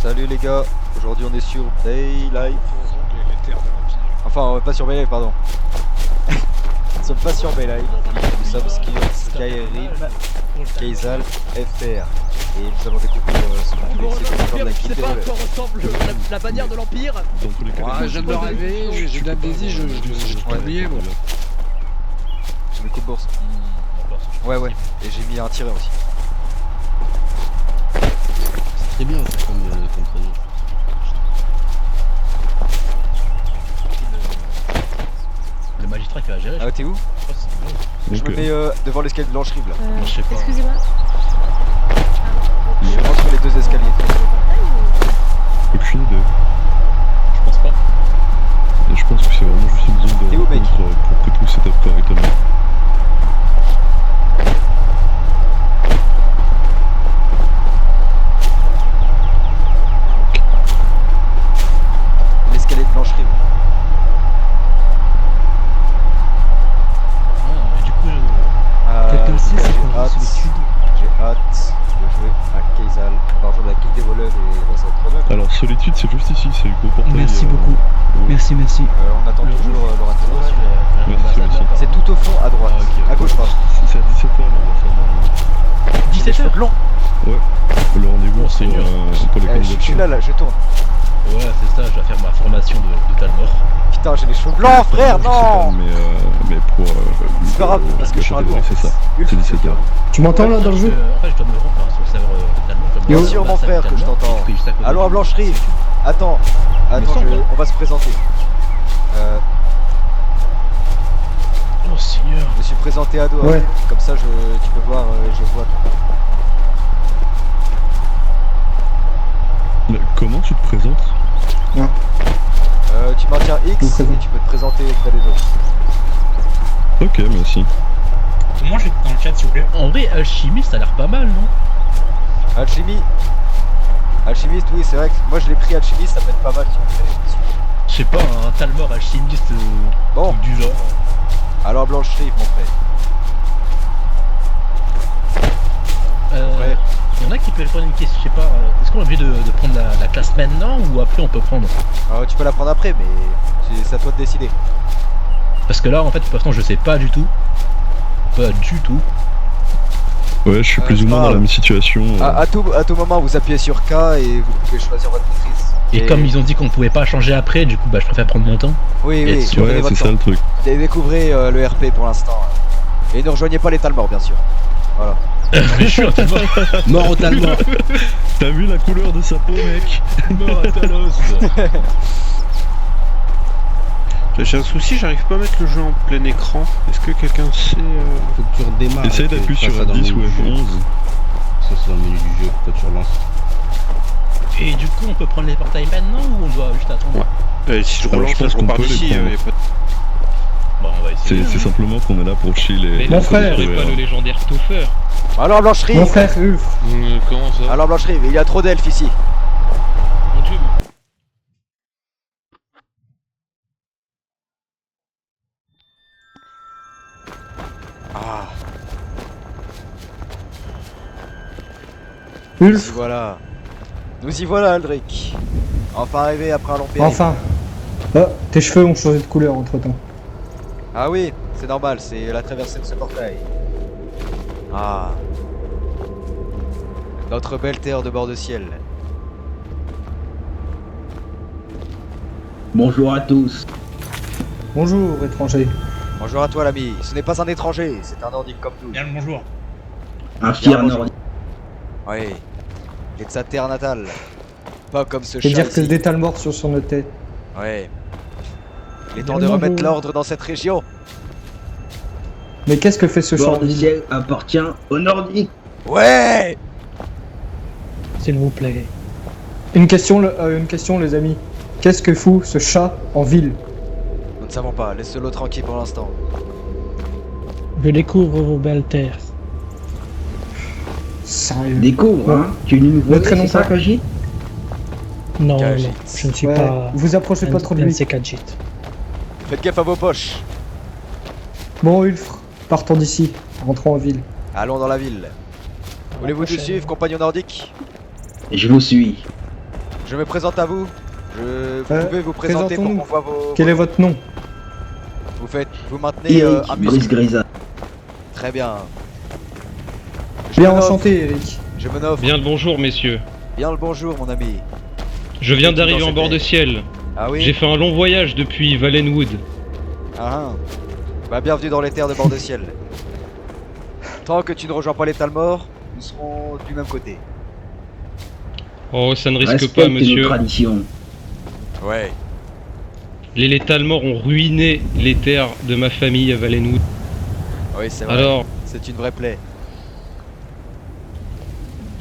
Salut les gars, aujourd'hui on est sur Baylife. Les terres de l'Empire. Enfin, pas sur Baylife, pardon. Nous sommes pas sur Baylife, nous sommes Skyrim, Kaizal, FR. Et nous avons découvert ce monde c'est de la guilde des voleurs. ressemble la bannière de l'Empire. Dans tous les cas, je viens de me rêver, j'ai de l'amnésie, je l'ai oublié moi. J'ai mes coups de bourse. Ouais, et j'ai mis un tireur aussi. C'est bien ça comme prénom. Le magistrat qui va gérer. Ah, t'es où? Je me mets devant l'escalier de Blanche-Rive là. Je sais pas. Excusez-moi. Je suis entre les deux escaliers. Aucune idée. Je pense pas. Et je pense que c'est vraiment juste une zone de T'es où, mec? rencontre pour que tout setup correctement. L'escalier de Blanche-Rive. Mais du coup, Quelqu'un sait j'ai c'est quoi hâte. solitude? J'ai hâte de jouer à Kaizal. On va rejoindre la guilde des voleurs et ça va être trop bien. Alors solitude c'est juste ici, c'est le gros portail. Merci beaucoup. Merci. On attend Le toujours rouge. Lorenzo. celui-ci. C'est tout au fond à droite, Ah, ok. à gauche pardon. C'est à 17h là, on va faire normalement. 17 cheveux heures. blonds. Le rendez-vous Oh, pour, Seigneur. pour les Je suis candidatures. là, je tourne. Ouais, c'est ça, je vais faire ma formation de Talmor. Putain, j'ai les cheveux blancs, frère, Je sais pas, non. mais pour C'est pas grave, parce que je suis un catégorie, lourd. c'est ça. C'est 17h. Tu m'entends là dans le jeu? En fait, je dois me rendre sur le serveur Talmor. Bien sûr, mon frère, que je t'entends. Allons à Blanche-Rive. Attends, on va se présenter. Oh Seigneur. Je me suis présenté à Doha. Ouais. Comme ça, tu peux voir, je vois. Comment tu te présentes? Tu maintiens X Je me et présente. tu peux te présenter auprès des autres. Ok, merci. Comment je vais dans le chat s'il vous plaît? En vrai, alchimiste, ça a l'air pas mal, non? Alchimiste, oui, c'est vrai que moi je l'ai pris alchimiste, ça peut être pas mal si on fait les missions. Je sais pas, un Talmor alchimiste Bon, truc du genre. alors Blanche-Rive, mon frère. Ouais. Il y en a qui peuvent répondre à une question, je sais pas, est-ce qu'on est obligé de prendre la classe maintenant ou après on peut prendre? Alors, tu peux la prendre après, mais c'est à toi de décider. Parce que là, en fait, pour l'instant, je sais pas du tout. Pas du tout. Ouais, je suis plus ou moins dans la même situation. À tout moment, vous appuyez sur K et vous pouvez choisir votre maîtrise. Et comme ils ont dit qu'on pouvait pas changer après, du coup, bah, je préfère prendre mon temps. Oui, et être sûr. prenez Ouais, c'est votre ça temps. le truc. Et découvrez le RP pour l'instant. Et ne rejoignez pas les Talmor, bien sûr. Voilà. Mais je suis un Talmor. Mort au Talmor. T'as vu la couleur de sa peau, mec? Mort à Talos. J'ai un souci, j'arrive pas à mettre le jeu en plein écran. Est-ce que quelqu'un sait Faut que tu redémarres. Essaye et que d'appuyer tu sur fasses ça dans le F10 ou menu du jeu. F11. Ça c'est dans le menu du jeu quand tu relances. Et du coup, on peut prendre les portails maintenant ou on doit juste attendre? Si je Alors, relance, je pense je qu'on repars peut les d'ici. prendre. Y a pas de- Bon, on va essayer. C'est simplement qu'on est là pour chier les. Mon frère. les Pas le légendaire Topher. Alors Blanche-Rive. Mon frère Ulf. Comment ça? Alors Blanche-Rive, il y a trop d'elfes ici. Mon dieu. Ah, Ulf. voilà. Nous y voilà, Aldric. Enfin arrivé après un long périple. Enfin. Oh, tes cheveux ont changé de couleur entre temps. Ah oui, c'est normal, c'est la traversée de ce portail. Ah. Notre belle terre de bord de ciel. Bonjour à tous. Bonjour étranger. Bonjour à toi l'ami, ce n'est pas un étranger, c'est un nordique comme nous. Bien le bonjour. Un fier bonjour. nordique. Oui, il est de sa terre natale. Pas comme ce Je veux chat dire que ici. des Talmor sur notre tête. Ouais. Il est temps Bien de le remettre bonjour. l'ordre dans cette région. Mais qu'est-ce que fait ce Bord champ du ciel appartient aux nordiques. Ouais. S'il vous plaît. Une question les amis. Qu'est-ce que fout ce chat en ville? Nous ne savons pas, laisse-le tranquille pour l'instant. Je découvre vos belles terres. Sérieux. Découvre, hein. Tu es une Le prénom c'est ça, pas. Kajit? Non, Khajiit. non, je ne suis Ouais, pas vous approchez pas trop de lui. c'est Khajiit. Faites gaffe à vos poches. Bon Ulf, partons d'ici. Rentrons en ville. Allons dans la ville. Voulez-vous nous prochaine. suivre, compagnon nordique? Je vous suis. Je me présente à vous. Vous pouvez vous présenter pour présentons-nous. qu'on voit vos... Quel est votre nom? Vous maintenez Eric, un Brice muscle. Grisa. Très bien. Bien me nomme- enchanté, Eric. Je me nomme. Bien le bonjour, messieurs. Bien le bonjour, mon ami. Je viens Dans d'arriver en cette bord de air. ciel. Ah oui. J'ai fait un long voyage depuis Valenwood. Ah, ah. Bah, bienvenue dans les terres de bord de ciel. Tant que tu ne rejoins pas les Talmor, nous serons du même côté. Oh, ça ne risque Respecte pas, nos monsieur. traditions. Ouais. Les Talmor ont ruiné les terres de ma famille à Valenwood. Oui, c'est vrai. Alors, C'est une vraie plaie.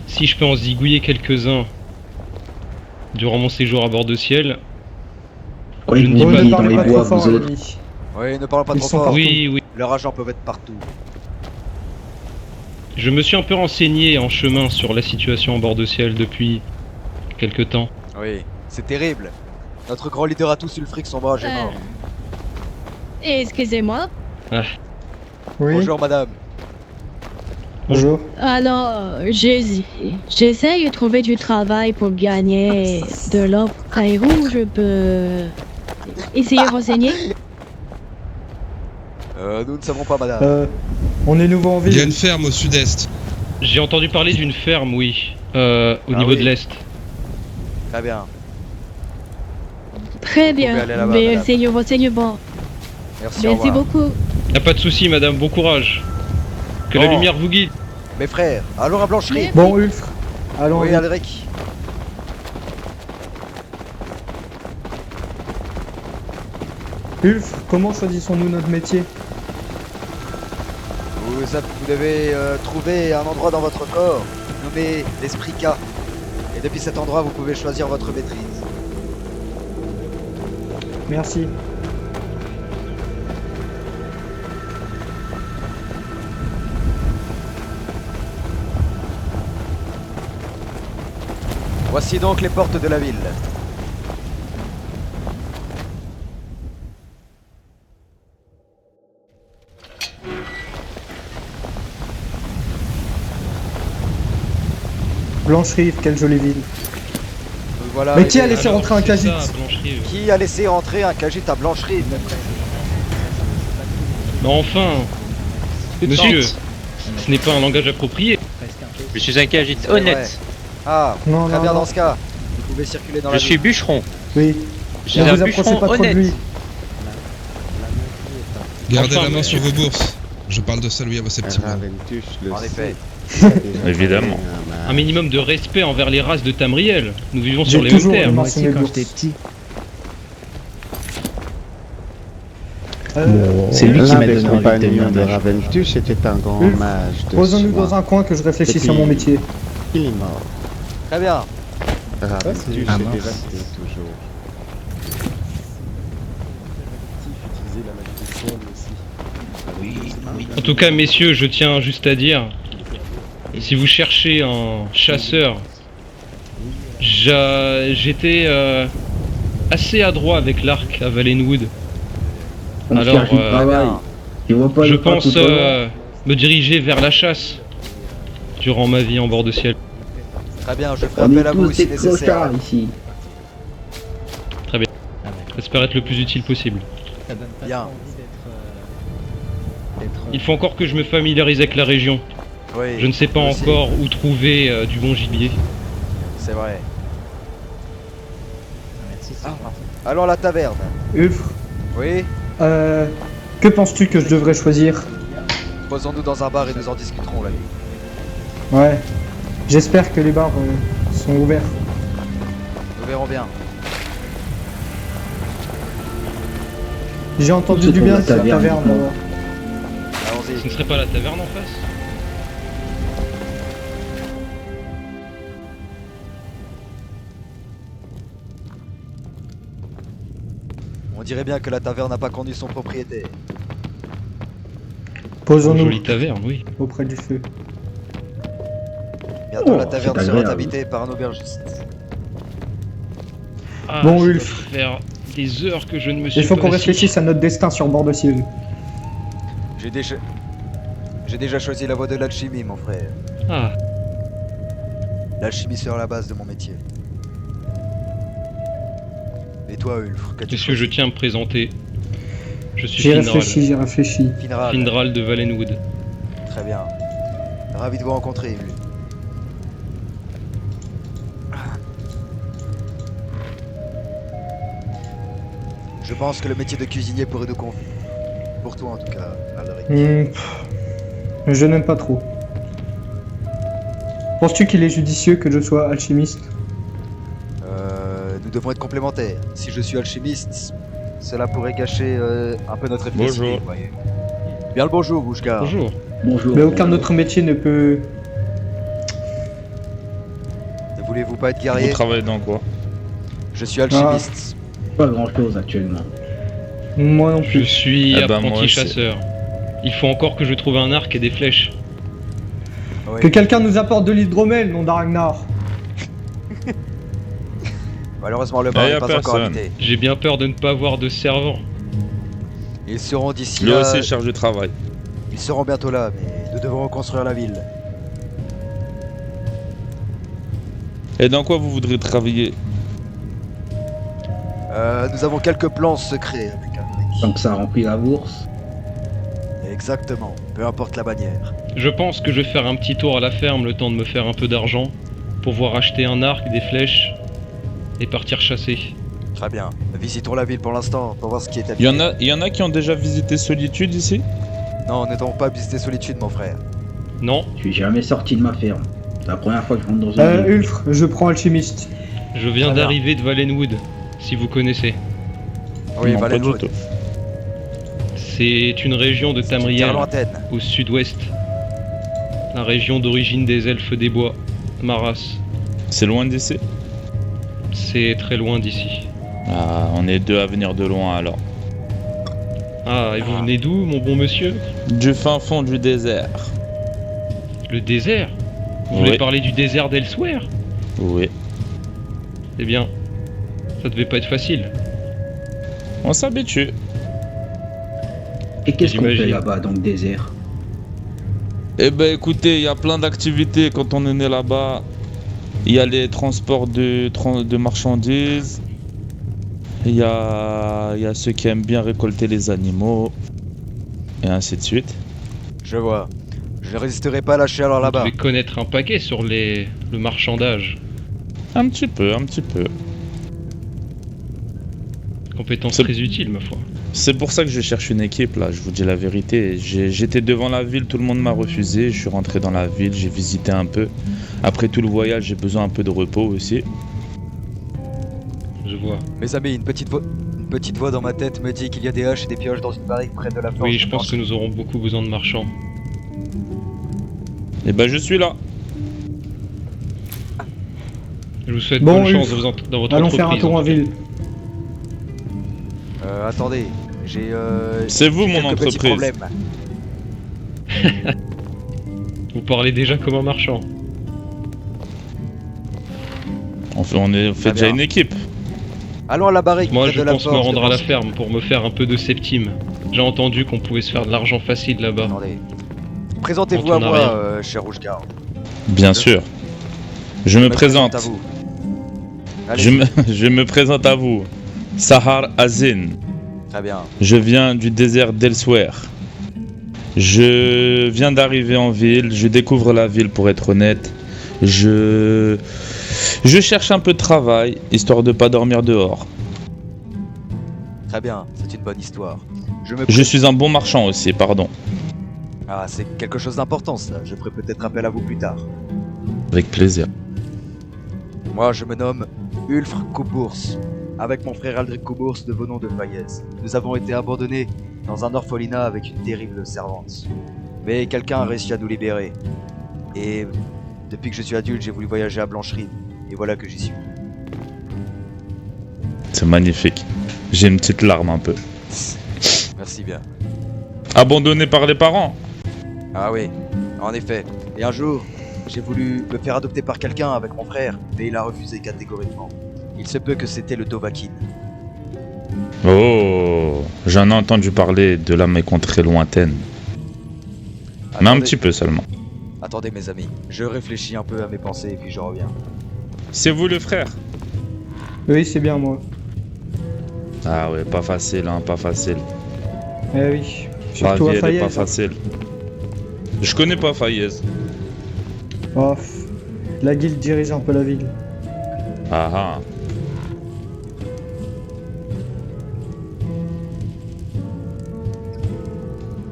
si je peux en zigouiller quelques-uns durant mon séjour à bord de ciel. Oui, Je ne vous dis Oh, pas vivez ne dans parlez les pas bois, trop fort, vous autres. l'ami. Oui, ne parlons pas Ils trop sont fort. partout. Oui, oui. Leurs agents peuvent être partout. Je me suis un peu renseigné en chemin sur la situation en bord de ciel depuis quelque temps. Oui, c'est terrible. Notre grand leader à tous Ulfric, son bras, est mort. Excusez-moi. Oui, Bonjour, madame. bonjour. Alors, j'essaie de trouver du travail pour gagner de l'or. Où je peux essayer de renseigner? Nous ne savons pas, madame. On est nouveau en Il y a ville. une ferme au sud-est. J'ai entendu parler d'une ferme, oui, au Ah niveau oui. de l'Est. Très bien. Très Vous pouvez bien. aller là-bas, Mais madame. essayez de renseignement. Merci, au Merci revoir. beaucoup. Y'a pas de souci, madame, bon courage. Que la Bon. lumière vous guide. Mes frères, allons à Blancherie. Bon, Ulf, allons. Oui, vite. Alric. Ulf, comment choisissons-nous notre métier? Vous devez trouver un endroit dans votre corps nommé l'esprit K. Et depuis cet endroit, vous pouvez choisir votre maîtrise. Merci. Voici donc les portes de la ville. Blancherie, quelle jolie ville. Nous voilà Mais qui a arrivés. laissé Alors, rentrer un c'est Khajiit? ça, Blancherie. Qui a laissé rentrer un Khajiit à Blancherie? Mais enfin, monsieur, ce n'est pas un langage approprié. Je suis un Khajiit C'est vrai. honnête. Ah, Non, très non, bien non. dans ce cas. Vous pouvez circuler dans Je la suis ville. bûcheron. Oui. Je suis Ne un vous approchez bûcheron pas trop de honnête. lui. Gardez Enfin, la main mais- sur vos bourses. Je parle de saluer à vos septiments. En effet. Évidemment. Un minimum de respect envers les races de Tamriel. Nous vivons sur J'ai les mêmes toujours terres. les mains sur mes bourses. C'est lui qui m'a donné envie de compagnons devenir de mage. Raventus était un grand Ulf, mage de Posons-nous soin. dans un coin que je réfléchisse Et à mon puis- métier. Il est mort. Très bien. Raventus Ah, est mince. dévasté toujours. En tout cas, messieurs, je tiens juste à dire, si vous cherchez un chasseur, j'étais assez adroit avec l'arc à Valenwood. On Alors, cherche du travail. Tu vois pas Je le pas pense tout au long me diriger vers la chasse durant ma vie en bord de ciel. Très bien, je ferai On appel est à vous tous si des nécessaire. clochards ici. J'espère être le plus utile possible. Bien. Il faut encore que je me familiarise avec la région. Oui. Je ne sais pas moi aussi. encore où trouver du bon gibier. C'est vrai. Allons à la taverne. Ulf, Oui. que penses-tu que je devrais choisir? Posons-nous dans un bar et nous en discuterons la nuit. Ouais. J'espère que les bars sont ouverts. Nous verrons bien. J'ai entendu C'est du pour bien la de la taverne, taverne non. là-bas. Ce ne Allons-y. serait pas la taverne en face? On dirait bien que la taverne n'a pas connu son propriétaire. Posons-nous Jolie taverne, oui. auprès du feu. Bientôt Oh, la taverne c'est sera agréable. habitée par un aubergiste. Ah, Bon, ça doit Ulf. faire des heures que je ne me suis Il faut pas qu'on assis. réfléchisse à notre destin sur bord de ciel. J'ai déjà choisi la voie de l'alchimie, mon frère. Ah, L'alchimie sera la base de mon métier. Et toi, Ulf, qu'as-tu Monsieur, je choisi? tiens à me présenter. Je suis J'ai Finral. réfléchi, j'ai réfléchi. Finral. Finral de Valenwood. Très bien. Ravi de vous rencontrer, Ulf. Je pense que le métier de cuisinier pourrait nous convenir. Pour toi, en tout cas, Alric. Je n'aime pas trop. Penses-tu qu'il est judicieux que je sois alchimiste? Nous devons être complémentaires. Si je suis alchimiste, cela pourrait gâcher un peu notre efficacité. Bonjour. vous voyez. Bien le bonjour, Bouchka. Bonjour. Bonjour. Mais aucun autre métier ne peut... Ne voulez-vous pas être Vous guerrier? travaillez dans quoi? Je suis alchimiste. Pas grand chose actuellement. Moi non Je plus. suis Ah bah, moi apprenti aussi. chasseur. Il faut encore que je trouve un arc et des flèches. Oui. Que quelqu'un nous apporte de l'hydromel, nom d'Aragnar. Malheureusement, le bar Ah, y n'est a pas encore personne. habité. J'ai bien peur de ne pas avoir de servant. Ils seront d'ici Lui là. aussi charge de travail. Ils seront bientôt là, mais nous devons reconstruire la ville. Et dans quoi vous voudrez travailler? Nous avons quelques plans secrets avec Alric. Donc ça remplit la bourse. Exactement, peu importe la bannière. Je pense que je vais faire un petit tour à la ferme le temps de me faire un peu d'argent pour pouvoir acheter un arc, des flèches et partir chasser. Très bien. Visitons la ville pour l'instant, pour voir ce qui est Il habité. y en a qui ont déjà visité Solitude ici? Non, nous n'avons pas visité Solitude, mon frère. Non, Je suis jamais sorti de ma ferme. C'est la première fois que je rentre dans une ville. Ulf, je prends alchimiste. je viens Très bien. d'arriver de Valenwood, si vous connaissez. Oui, Non, pas du Valenwood. tout. C'est une région de Terre Tamriel, lointaine. au sud-ouest. La région d'origine des elfes des bois, Maras. C'est loin d'ici? C'est très loin d'ici. Ah, on est deux à venir de loin alors. Ah, et vous venez d'où, mon bon monsieur? Du fin fond du désert. Le désert? Vous Oui. voulez parler du désert d'Elsewhere? Oui. Eh bien, ça devait pas être facile. On s'habitue. Et qu'est-ce qu'on fait j'imagine. là-bas dans le désert? Eh ben écoutez, il y a plein d'activités quand on est né là-bas. Il y a les transports de marchandises. Il y a ceux qui aiment bien récolter les animaux. Et ainsi de suite. Je vois. Je ne résisterai pas à lâcher alors Vous là-bas. devez connaître un paquet sur le marchandage. Un petit peu, un petit peu. Compétence C'est- très utile, ma foi. C'est pour ça que je cherche une équipe là, je vous dis la vérité. J'étais devant la ville, tout le monde m'a refusé. Je suis rentré dans la ville, j'ai visité un peu. Après tout le voyage, j'ai besoin un peu de repos aussi. Je vois. Mes amis, une petite voix dans ma tête me dit qu'il y a des haches et des pioches dans une barrique près de la forge. Oui, je pense que nous aurons beaucoup besoin de marchands. Et ben je suis là. Je vous souhaite Bon, bonne chance Ulf, dans votre allons entreprise. faire un tour en tout cas. ville. Attendez, j'ai C'est vous mon quelques petits entreprise. problèmes. Vous parlez déjà comme un marchand. On fait Très déjà bien. une équipe. Allons à la barrique Moi, près je de la pense me forge. rendre à la devant- ferme pour me faire un peu de septime. J'ai entendu qu'on pouvait se faire de l'argent facile là-bas. Attendez. Présentez-vous Quand à on a moi, rien. cher Rouge-Garde. Bien sûr. Je me présente. à vous. Allez, Je me présente à vous. Sahar Azin. Très bien. Je viens du désert d'Elsewhere. Je viens d'arriver en ville, je découvre la ville pour être honnête. Je cherche un peu de travail, histoire de pas dormir dehors. Très bien, c'est une bonne histoire. Je suis un bon marchand aussi, pardon. Ah, c'est quelque chose d'important ça. Je ferai peut-être appel à vous plus tard. Avec plaisir. Moi, je me nomme Ulfr Kubours. Avec mon frère Aldric Kubours, nous venons de Fayez. Nous avons été abandonnés dans un orphelinat avec une terrible servante. Mais quelqu'un a réussi à nous libérer. Et depuis que je suis adulte, j'ai voulu voyager à Blancherine. Et voilà que j'y suis. C'est magnifique. J'ai une petite larme un peu. Merci bien. Abandonné par les parents. Ah oui, en effet. Et un jour, j'ai voulu me faire adopter par quelqu'un avec mon frère, mais il a refusé catégoriquement. Il se peut que c'était le Dovahkiin. Oh, j'en ai entendu parler de là mais contrées lointaines. Mais un Attendez. petit peu seulement. Attendez mes amis, je réfléchis un peu à mes pensées et puis je reviens. C'est vous le frère? Oui, c'est bien moi. Ah ouais, pas facile, hein, pas facile. Eh oui. La Surtout vie, à elle est Fayez. pas facile. Je connais pas Fayez. Oh, la guilde dirige un peu la ville. Ah ah.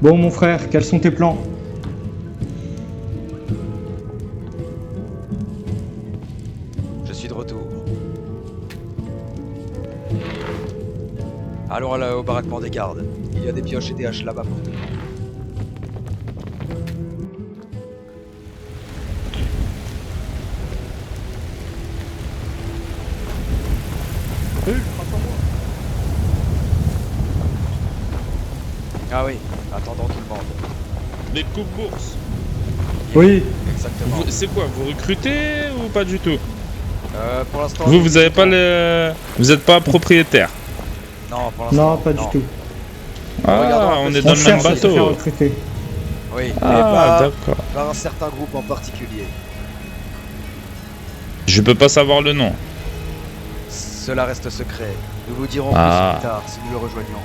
Bon, mon frère, quels sont tes plans? Je suis de retour. Allons au baraquement des gardes. Il y a des pioches et des haches là-bas pour tout le monde. Ah oui, attendons tout le monde. Des coups-bourses. Oui. Exactement. C'est quoi, vous recrutez ou pas du tout? Pour l'instant... Vous avez pas le... Vous êtes pas propriétaire? Non, pour l'instant... Non, pas du tout. Ah, Regardons un on peu est si dans On le même cherche à se faire bateau. recruter. Oui, mais Ah, pas, d'accord. pas un certain groupe en particulier. Je peux pas savoir le nom. Cela reste secret. Nous vous dirons Ah. plus tard si nous le rejoignons.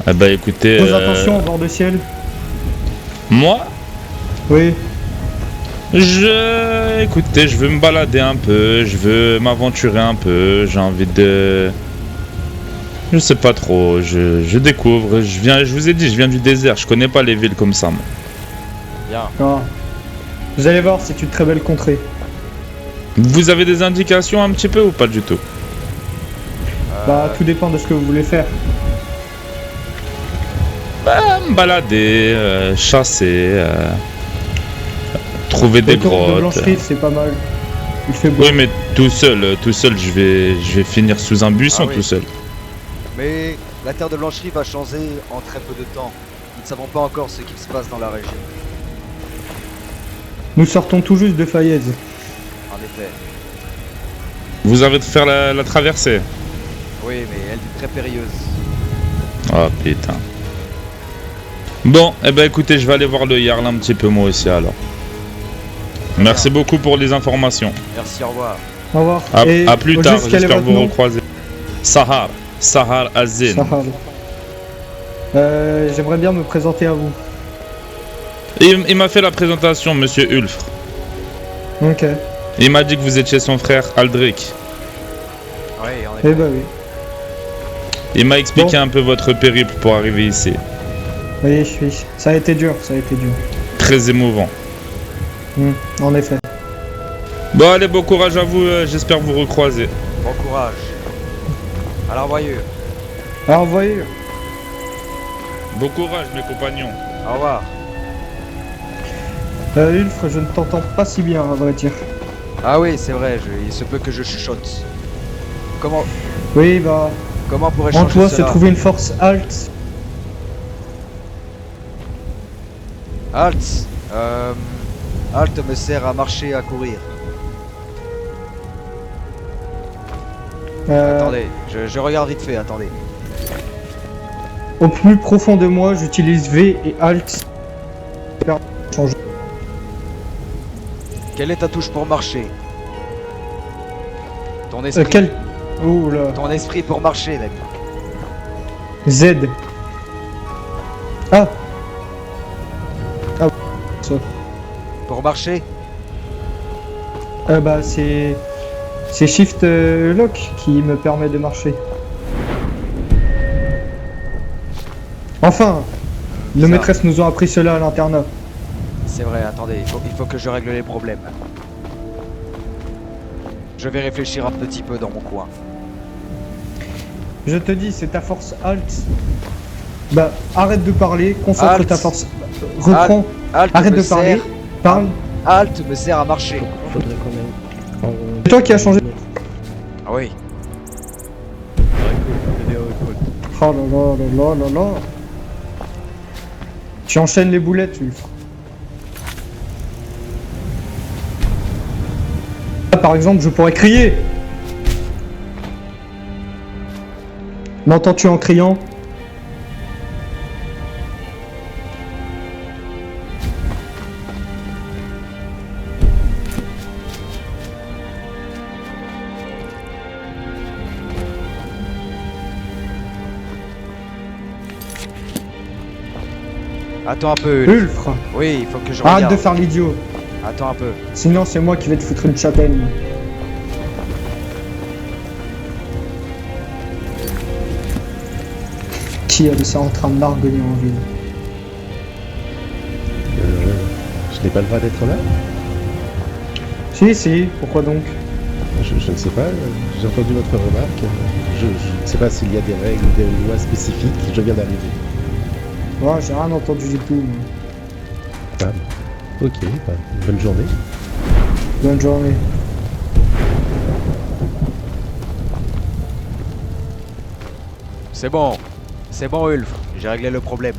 Eh bah écoutez... Pose attention au bord de ciel. Moi, Oui. Écoutez, je veux me balader un peu, je veux m'aventurer un peu, j'ai envie de... Je sais pas trop, je découvre, je vous ai dit, je viens du désert, je connais pas les villes comme ça, moi. Bien. Ah. Vous allez voir, c'est une très belle contrée. Vous avez des indications un petit peu ou pas du tout? Bah, tout dépend de ce que vous voulez faire. Bah, me balader, chasser, trouver des Le tour de grottes. Blancherie, c'est pas mal. Il fait beau. Oui, mais tout seul, je vais finir sous un buisson Ah oui. tout seul. Mais la terre de Blancherie va changer en très peu de temps. Nous ne savons pas encore ce qui se passe dans la région. Nous sortons tout juste de Fayez. En effet. Vous avez de faire la traversée? Oui, mais elle est très périlleuse. Oh putain. Bon, eh ben écoutez, je vais aller voir le Jarl un petit peu moi aussi alors. Merci beaucoup pour les informations. Merci, au revoir. Au revoir. À, Et à plus au tard, juste, quel est j'espère votre vous nom? recroiser. Sahar Azin. Sahal. J'aimerais bien me présenter à vous. Il m'a fait la présentation, monsieur Ulfr. Ok. Il m'a dit que vous étiez son frère Aldric. Oui, en effet. Eh bah oui. Il m'a expliqué Bon. un peu votre périple pour arriver ici. Oui, oui. Ça a été dur, ça a été dur. Très émouvant. En effet. Bon, allez, bon courage à vous, j'espère vous recroiser. Bon courage. À la revoyure. Alors, voyez. Bon courage, mes compagnons. Au revoir. Ulfre, je ne t'entends pas si bien, à vrai dire. Ah oui, c'est vrai, il se peut que je chuchote. Comment Oui, bah. pourrais-je En changer toi se cela? trouve une force halte. Halt. Halt me sert à marcher et à courir. Attendez, je regarde vite fait, attendez. Au plus profond de moi, j'utilise V et Alt. Changer. Quelle est ta touche pour marcher? Ton esprit. Quel Oh là. Ton esprit pour marcher, mec. Z. Ah. Ah. Ça. Pour marcher? Bah c'est Shift Lock qui me permet de marcher. Enfin, nos Bizarre. maîtresses nous ont appris cela à l'internat. C'est vrai, attendez, il faut que je règle les problèmes. Je vais réfléchir un petit peu dans mon coin. Je te dis, c'est ta force Alt. Bah, arrête de parler, concentre Alt. ta force. Reprends, Halt arrête me de parler, sert- parle. Halt me sert à marcher. Faudrait quand même. C'est toi qui as changé. Ah oui. Oh là là là là là là. Tu enchaînes les boulettes, Ulf. Là, par exemple, je pourrais crier. M'entends-tu en criant? Attends un peu. Ulfre. Oui, il faut que je Arrête regarde. de faire l'idiot. Attends un peu. Sinon, c'est moi qui vais te foutre une châtaigne. Qui a laissé ça en train de narguer en ville? Je n'ai pas le droit d'être là? Si, pourquoi donc? Je ne sais pas, j'ai entendu votre remarque. Je ne sais pas s'il y a des règles, des lois spécifiques, je viens d'arriver. Ouais, j'ai rien entendu du tout. Moi. Ah, ok, bonne journée. Bonne journée. C'est bon Ulf, j'ai réglé le problème.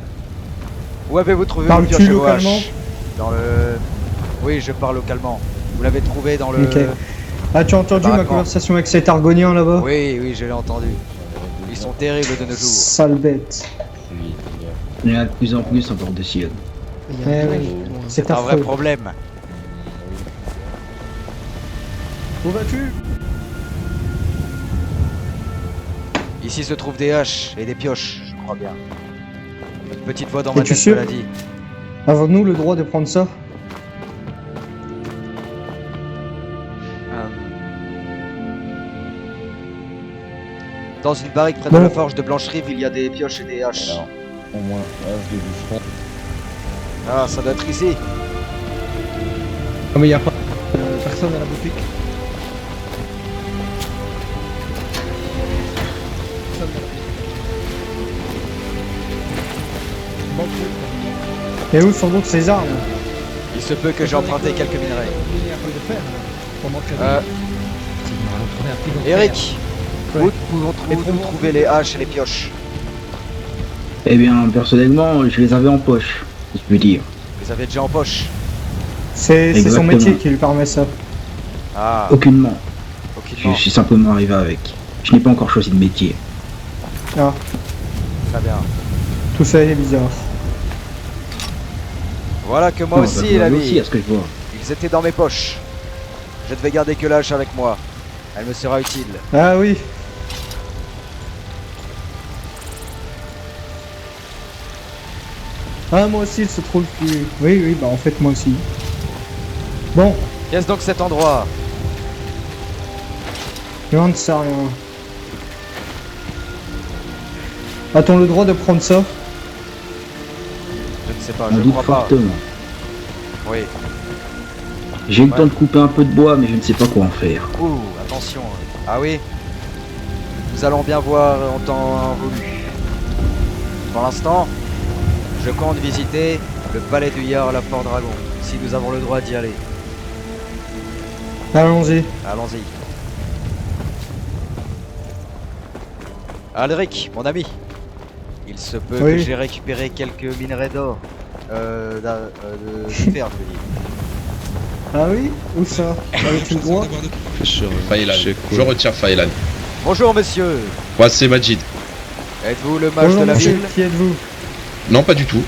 Où avez-vous trouvé Parles-tu le pioche localement? Dans le... Oui, je parle localement. Vous l'avez trouvé dans le... Ok. As-tu entendu ma conversation avec cet argonien là-bas? Oui, je l'ai entendu. Ils sont terribles de nos jours. Sale bête. Il y en a de plus en plus en bord de Sion. Eh oui, c'est un vrai affreux. problème. Où vas-tu? Ici se trouvent des haches et des pioches, je crois bien. Une petite voix dans ma Es-tu tête me sûr? l'a dit. Avons-nous le droit de prendre ça? Dans une barrique près de la forge de Blancherive, il y a des pioches et des haches. Alors, au moins, des bûcherons. Ah, ça doit être ici. Non mais y a pas personne à la boutique. Et où sont donc ces armes? Il se peut que j'ai emprunté quelques minerais. Eric, où pouvons-nous trouver les haches et les pioches? Eh bien, personnellement, je les avais en poche, si je puis dire. Vous les avez déjà en poche? C'est son Exactement. métier qui lui permet ça. Ah, Aucunement. aucunement. Je suis simplement arrivé avec. Je n'ai pas encore choisi de métier. Ah, Très bien. tout ça est bizarre. Voilà que moi Non, aussi, bah, l'ami. aussi, à ce que je vois. Ils étaient dans mes poches. Je ne vais garder que l'hache avec moi. Elle me sera utile. Ah oui. Ah, moi aussi, il se trouve plus. Oui, bah en fait, moi aussi. Bon, Qu'est-ce donc cet endroit? j'en ne sais rien. A-t-on le droit de prendre ça? Je ne sais pas, J'en je doute crois pas. fortement. Oui. J'ai eu le temps de couper un peu de bois, mais je ne sais pas quoi en faire. Ouh, attention. Ah oui? Nous allons bien voir en temps voulu. Pour l'instant, je compte visiter le palais du Jarl à Port-Dragon, si nous avons le droit d'y aller. Allons-y. Allons-y. Alric, mon ami. Il se peut Oui. que j'ai récupéré quelques minerais d'or. De fer, je veux dire. Ah oui? Où ça? Avec le droit? Faïlan. Je retire Faïlan. Bonjour, monsieur. Moi, c'est Majid. Êtes-vous le mage Bonjour de la monsieur, ville? qui êtes-vous? Non, pas du tout.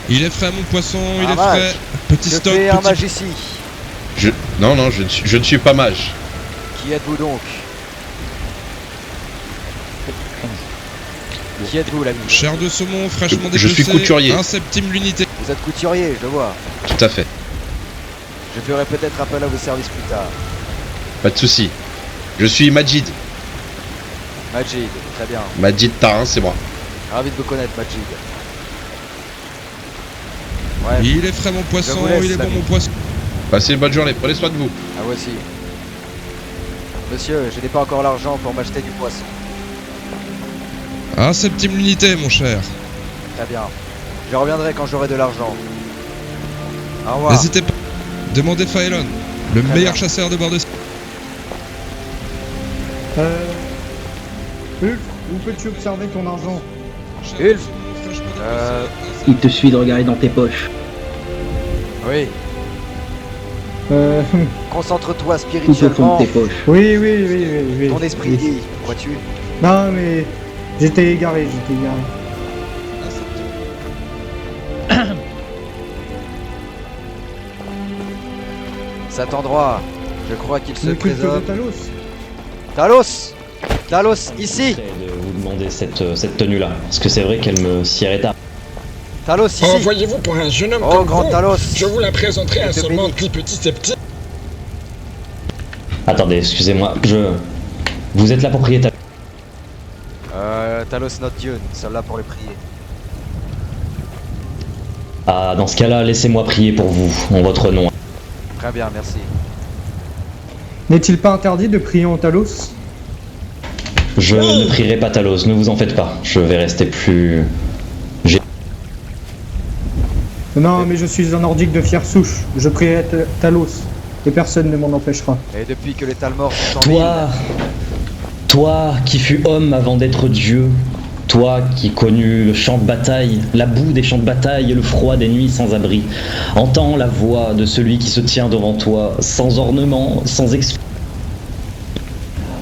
Il est frais, mon poisson, il Un est mage. frais. Petit Je stock, fais un petit... mage ici. Non, je ne suis pas mage. Qui êtes-vous donc? Qui êtes-vous, l'ami? Chair de saumon fraîchement Je suis dépecée, couturier. 1 septime l'unité. Vous êtes couturier, je le vois. Tout à fait. Je ferai peut-être appel à vos services plus tard. Pas de souci. Je suis Majid. Majid, très bien. Majid Tarin, c'est moi. Ravi de vous connaître, Majid. Ouais, Il est frais, mon poisson, vous laisse, il est bon, l'ami. mon poisson. Passez une bonne journée. Prenez soin de vous. à vous aussi. Monsieur, je n'ai pas encore l'argent pour m'acheter du poisson. 1 septime l'unité, mon cher. Très bien. Je reviendrai quand j'aurai de l'argent. Au revoir. N'hésitez pas. Demandez Faelon, le Très meilleur bien. chasseur de bord de... Ulf, où peux-tu observer ton argent? Ulf. Il te suffit de regarder dans tes poches. Oui. Euh... Concentre-toi Tout au fond spirituellement. de tes poches. Oui. Ton esprit Oui. dit, vois-tu? Non, mais j'étais égaré. Cet endroit, je crois qu'il se Le culte de présomme. Talos. Talos! Talos, ici! De vous demander cette tenue-là, parce que c'est vrai qu'elle me sied tard. Talos, ici. Envoyez-vous pour un jeune homme Oh, comme grand vous. Talos. Je vous la présenterai à Je te seulement bénis. 10 petits sceptiques. Attendez, excusez-moi, Vous êtes là pour prier Talos, notre dieu, nous sommes là pour le prier. Ah, dans ce cas-là, laissez-moi prier pour vous, en votre nom. Très bien, merci. N'est-il pas interdit de prier en Talos? Je ne prierai pas Talos, ne vous en faites pas. Je vais rester plus... Non, mais je suis un nordique de fière souche. Je prierai Talos. Et personne ne m'en empêchera. Et depuis que les Talmors sont en ville... Toi qui fus homme avant d'être Dieu, toi qui connus le champ de bataille, la boue des champs de bataille et le froid des nuits sans abri, entends la voix de celui qui se tient devant toi, sans ornement, sans excuse.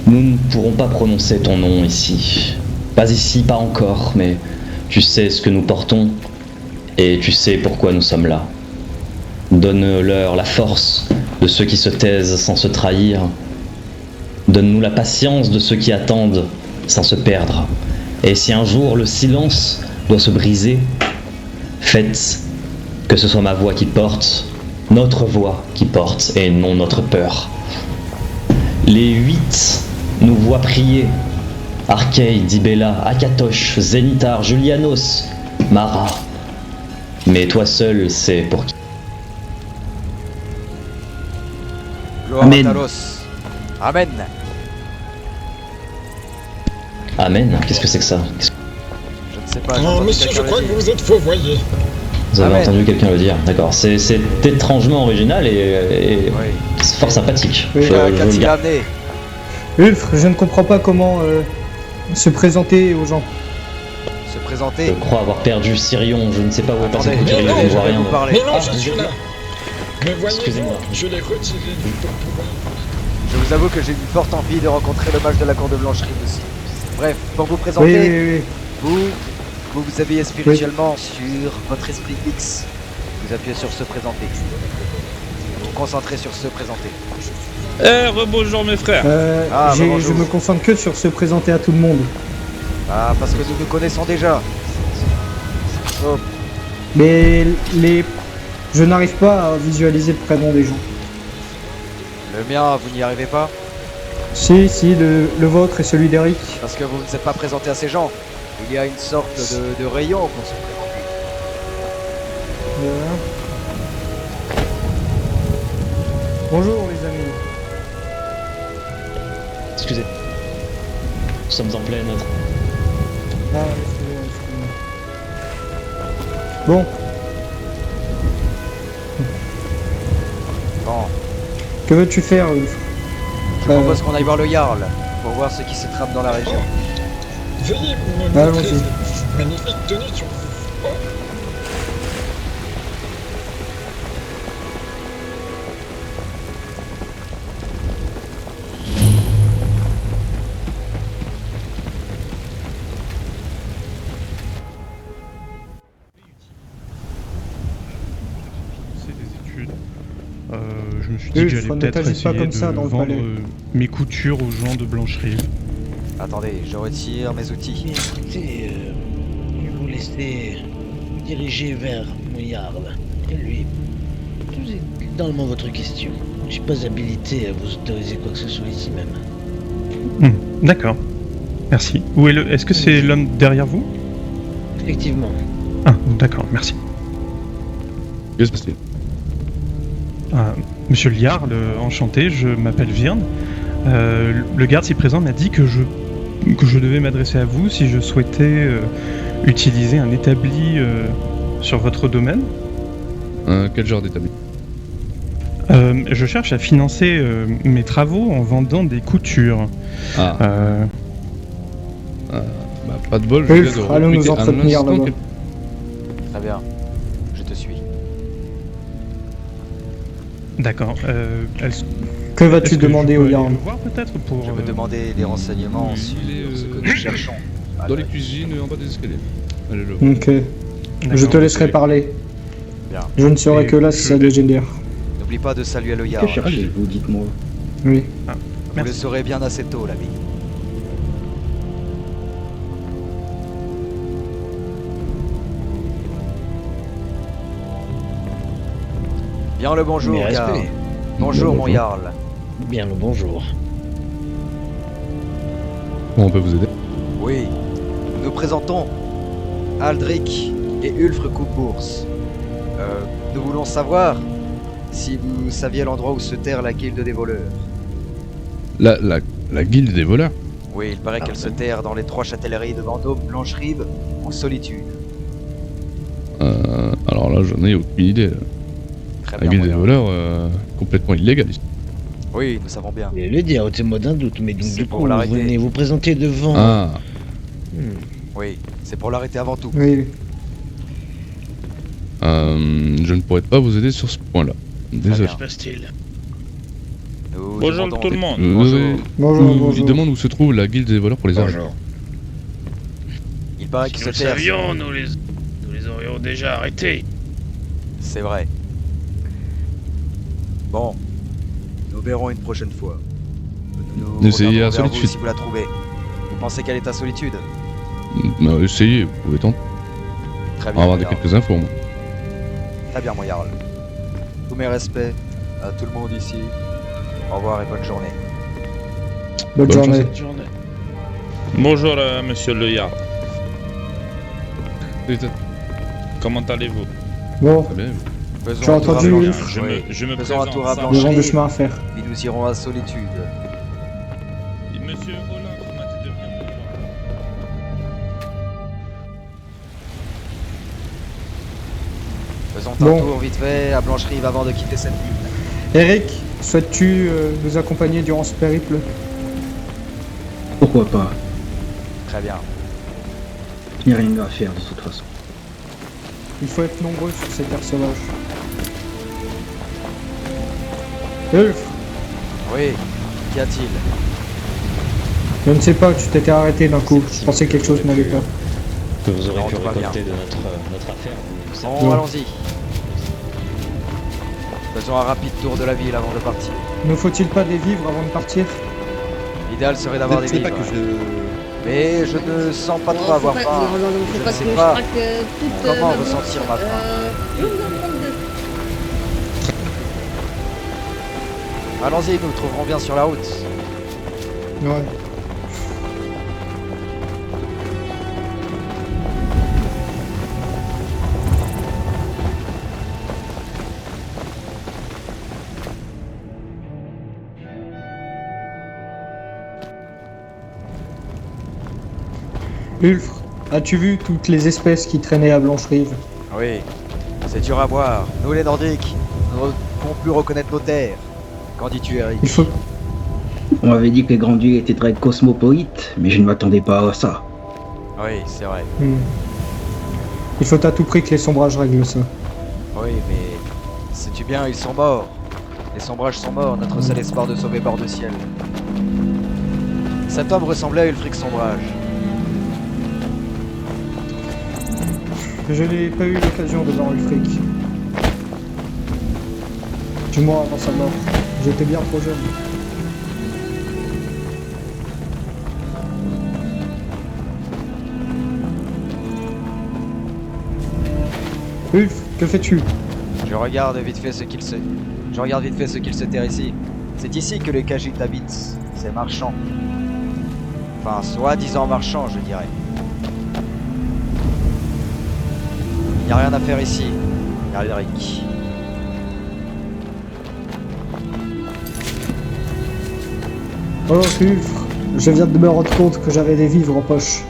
Nous ne pourrons pas prononcer ton nom ici. Pas ici, pas encore, mais tu sais ce que nous portons et tu sais pourquoi nous sommes là. Donne-leur la force de ceux qui se taisent sans se trahir. Donne-nous la patience de ceux qui attendent sans se perdre. Et si un jour le silence doit se briser, faites que ce soit ma voix qui porte, notre voix qui porte, et non notre peur. Les 8 nous voient prier. Arkei, Dibella, Akatosh, Zenitar, Julianos, Mara. Mais toi seul sais pour qui. Gloire Amen. à Talos. Amen. Amen, qu'est-ce que c'est que ça? Je ne sais pas. j'ai Oh, entendu monsieur, je quelqu'un crois le que dire. vous êtes faux-voyez. Vous avez Amen. entendu quelqu'un le dire, d'accord. C'est étrangement original et c'est fort sympathique. Oui. Je le Qu'a-t-il garde. amené? Ulf, je ne comprends pas comment se présenter aux gens. Se Je présenter? crois avoir perdu Sirion, je ne sais pas où est passé Attendez, Couturier, je mais ne non, vois je vais rien. vous parler. Mais non, Ah, je vous suis êtes là. là. Mais voyez-vous, Excusez-moi. je l'ai retiré du pouvoir. Je vous avoue que j'ai une forte envie de rencontrer le mage de la cour de Blancherie aussi. Bref, pour vous Oui, présenter, oui, oui. vous habillez spirituellement sur votre esprit X. Vous appuyez sur se présenter. Vous vous concentrez sur se présenter. Rebonjour mes frères. Je bonjour. me concentre que sur se présenter à tout le monde. Ah, parce que nous nous connaissons déjà. Oh, Mais je n'arrive pas à visualiser le prénom des gens. le mien, vous n'y arrivez pas? Si, le vôtre et celui d'Eric. Parce que vous ne vous êtes pas présenté à ces gens. Il y a une sorte de rayon pour se présenter. Voilà. Bonjour les amis. Excusez. Nous sommes en pleine. Ah, excusez-moi, excusez-moi. Bon, Bon, que veux-tu faire, Ulf? je propose qu'on aille voir le Jarl pour voir ce qui se trame dans la région. Veuillez me montrer Allons-y. cette magnifique tenue sur vous. C'est des études. Je me suis dit que Ulf, j'allais ne peut-être t'agite pas essayer comme de ça dans le vendre palais. mes coutures aux gens de Blancherie. Attendez, je retire mes outils. Écoutez, je vais vous laisser vous diriger vers mon Jarl. Et lui, posez également votre question. Je suis pas habilité à vous autoriser quoi que ce soit ici même. D'accord. Merci. Où est le... Est-ce que c'est l'homme derrière vous? Effectivement. Ah, d'accord, merci. Qu'est-ce que c'est? Monsieur le Jarl, enchanté, je m'appelle Virne. Le garde ci présent m'a dit que je devais m'adresser à vous si je souhaitais utiliser un établi sur votre domaine. Quel genre d'établi? Je cherche à financer mes travaux en vendant des coutures. Bah, pas de bol, je Ulf, viens de allons nous recruter un entretenir instant là-bas. quel- Très bien, je te suis. D'accord. Que vas-tu est-ce que demander je au peux aller Jarl? le voir peut-être pour... Je veux demander des renseignements sur ce que nous cherchons. Dans les cuisines en bas des escaliers. Allez le voir. Ok. Je te laisserai parler. Bien. Je ne serai Et que là si je ça vais- dégénère. N'oublie pas de saluer le Que Jarl. cherchez-vous, dites-moi? Oui. Vous le Merci. saurez bien assez tôt, l'ami. Bien le bonjour, Mes Karl. respects. Bonjour, mon Jarl. Bien le bonjour. Bon, on peut vous aider. Oui, nous nous présentons Aldric et Ulfre Coupe-Bourse. Nous voulons savoir si vous saviez l'endroit où se terre la guilde des voleurs. La guilde des voleurs. Oui, il paraît qu'elle se terre dans les 3 châtelleries de Vendôme, Blancherive ou Solitude. Alors là, j'en ai aucune idée. Là. Très La bien, guilde des mon voleurs, complètement illégale ici. Oui, nous savons bien. Et le dire, ôtez-moi d'un doute, mais donc C'est du pour coup, vous l'arrêter. venez vous présenter devant... Ah, Oui, c'est pour l'arrêter avant tout. Oui. je ne pourrais pas vous aider sur ce point-là. Désolé. bien. Que se passe-t-il? Nous Bonjour demandons- tout le monde. Bonjour. Bonjour, Il demande où se trouve la guilde des voleurs pour les arrêter. Bonjour. Il paraît qu'ils Si se nous le terrent. savions, nous les aurions déjà arrêtés. C'est vrai. Bon, nous verrons une prochaine fois. Nous Essayez reviendrons à vers vous Solitude. si vous la trouvez. Vous pensez qu'elle est à Solitude? Bah, essayez, vous pouvez tenter. Très On bien, va avoir mon Jarl. quelques infos, moi. Très bien, mon Jarl. Tous mes respects à tout le monde ici. Au revoir et bonne journée. Bonne Bonne journée. Bonjour, monsieur le Jarl. Comment allez-vous? Bon, Très bien. Faisons Tu as un tour à entendu, Blanche- Ulf Je me Faisons un présente. tour à ça. nous avons Blancherie, du chemin à faire. puis nous irons à Solitude. Monsieur Olaf m'a dit de venir vous voir. Faisons Bon. un tour vite fait à Blancherive avant de quitter cette ville. Eric, souhaites-tu nous accompagner durant ce périple? Pourquoi pas? Très bien. Il n'y a rien à faire de toute façon. Il faut être nombreux sur ces terres sauvages. Ulf, Oui, qu'y a-t-il? je ne sais pas, tu t'étais arrêté d'un coup. Je pensais que quelque chose n'allait pas. Que vous aurez Non, pu tout va bien. récolter de notre affaire. Bon, Bon. allons-y. Faisons un rapide tour de la ville avant de partir. Ne faut-il pas des vivres avant de partir? L'idéal serait d'avoir des Ce n'est vivres. pas que je... Mais je ne sens pas trop avoir faim. Je ne sais pas comment ressentir ma faim. Allons-y, nous trouverons bien sur la route. Ouais. Ulfre, as-tu vu toutes les espèces qui traînaient à Blancherive? Oui, c'est dur à voir. Nous les Nordiques, nous ne pouvons plus reconnaître nos terres. Qu'en dis-tu, Eric? Il faut... On m'avait dit que les grandes villes étaient très cosmopolites, mais je ne m'attendais pas à ça. Oui, c'est vrai. Il faut à tout prix que les sombrages règlent ça. Oui, mais sais-tu bien, ils sont morts. Les sombrages sont morts, notre seul espoir de sauver Bord de Ciel. Cet homme ressemblait à Ulfric Sombrage. Je n'ai pas eu l'occasion de voir Ulfric. Du moins avant sa mort. J'étais bien trop jeune. Ulf, que fais-tu? Je regarde vite fait ce qu'il se terre ici. C'est ici que les Khajiits habitent, ces marchands. Enfin, soi-disant marchands, je dirais. Il n'y a rien à faire ici, Aldric. Oh, Ulfre, je viens de me rendre compte que j'avais des vivres en poche.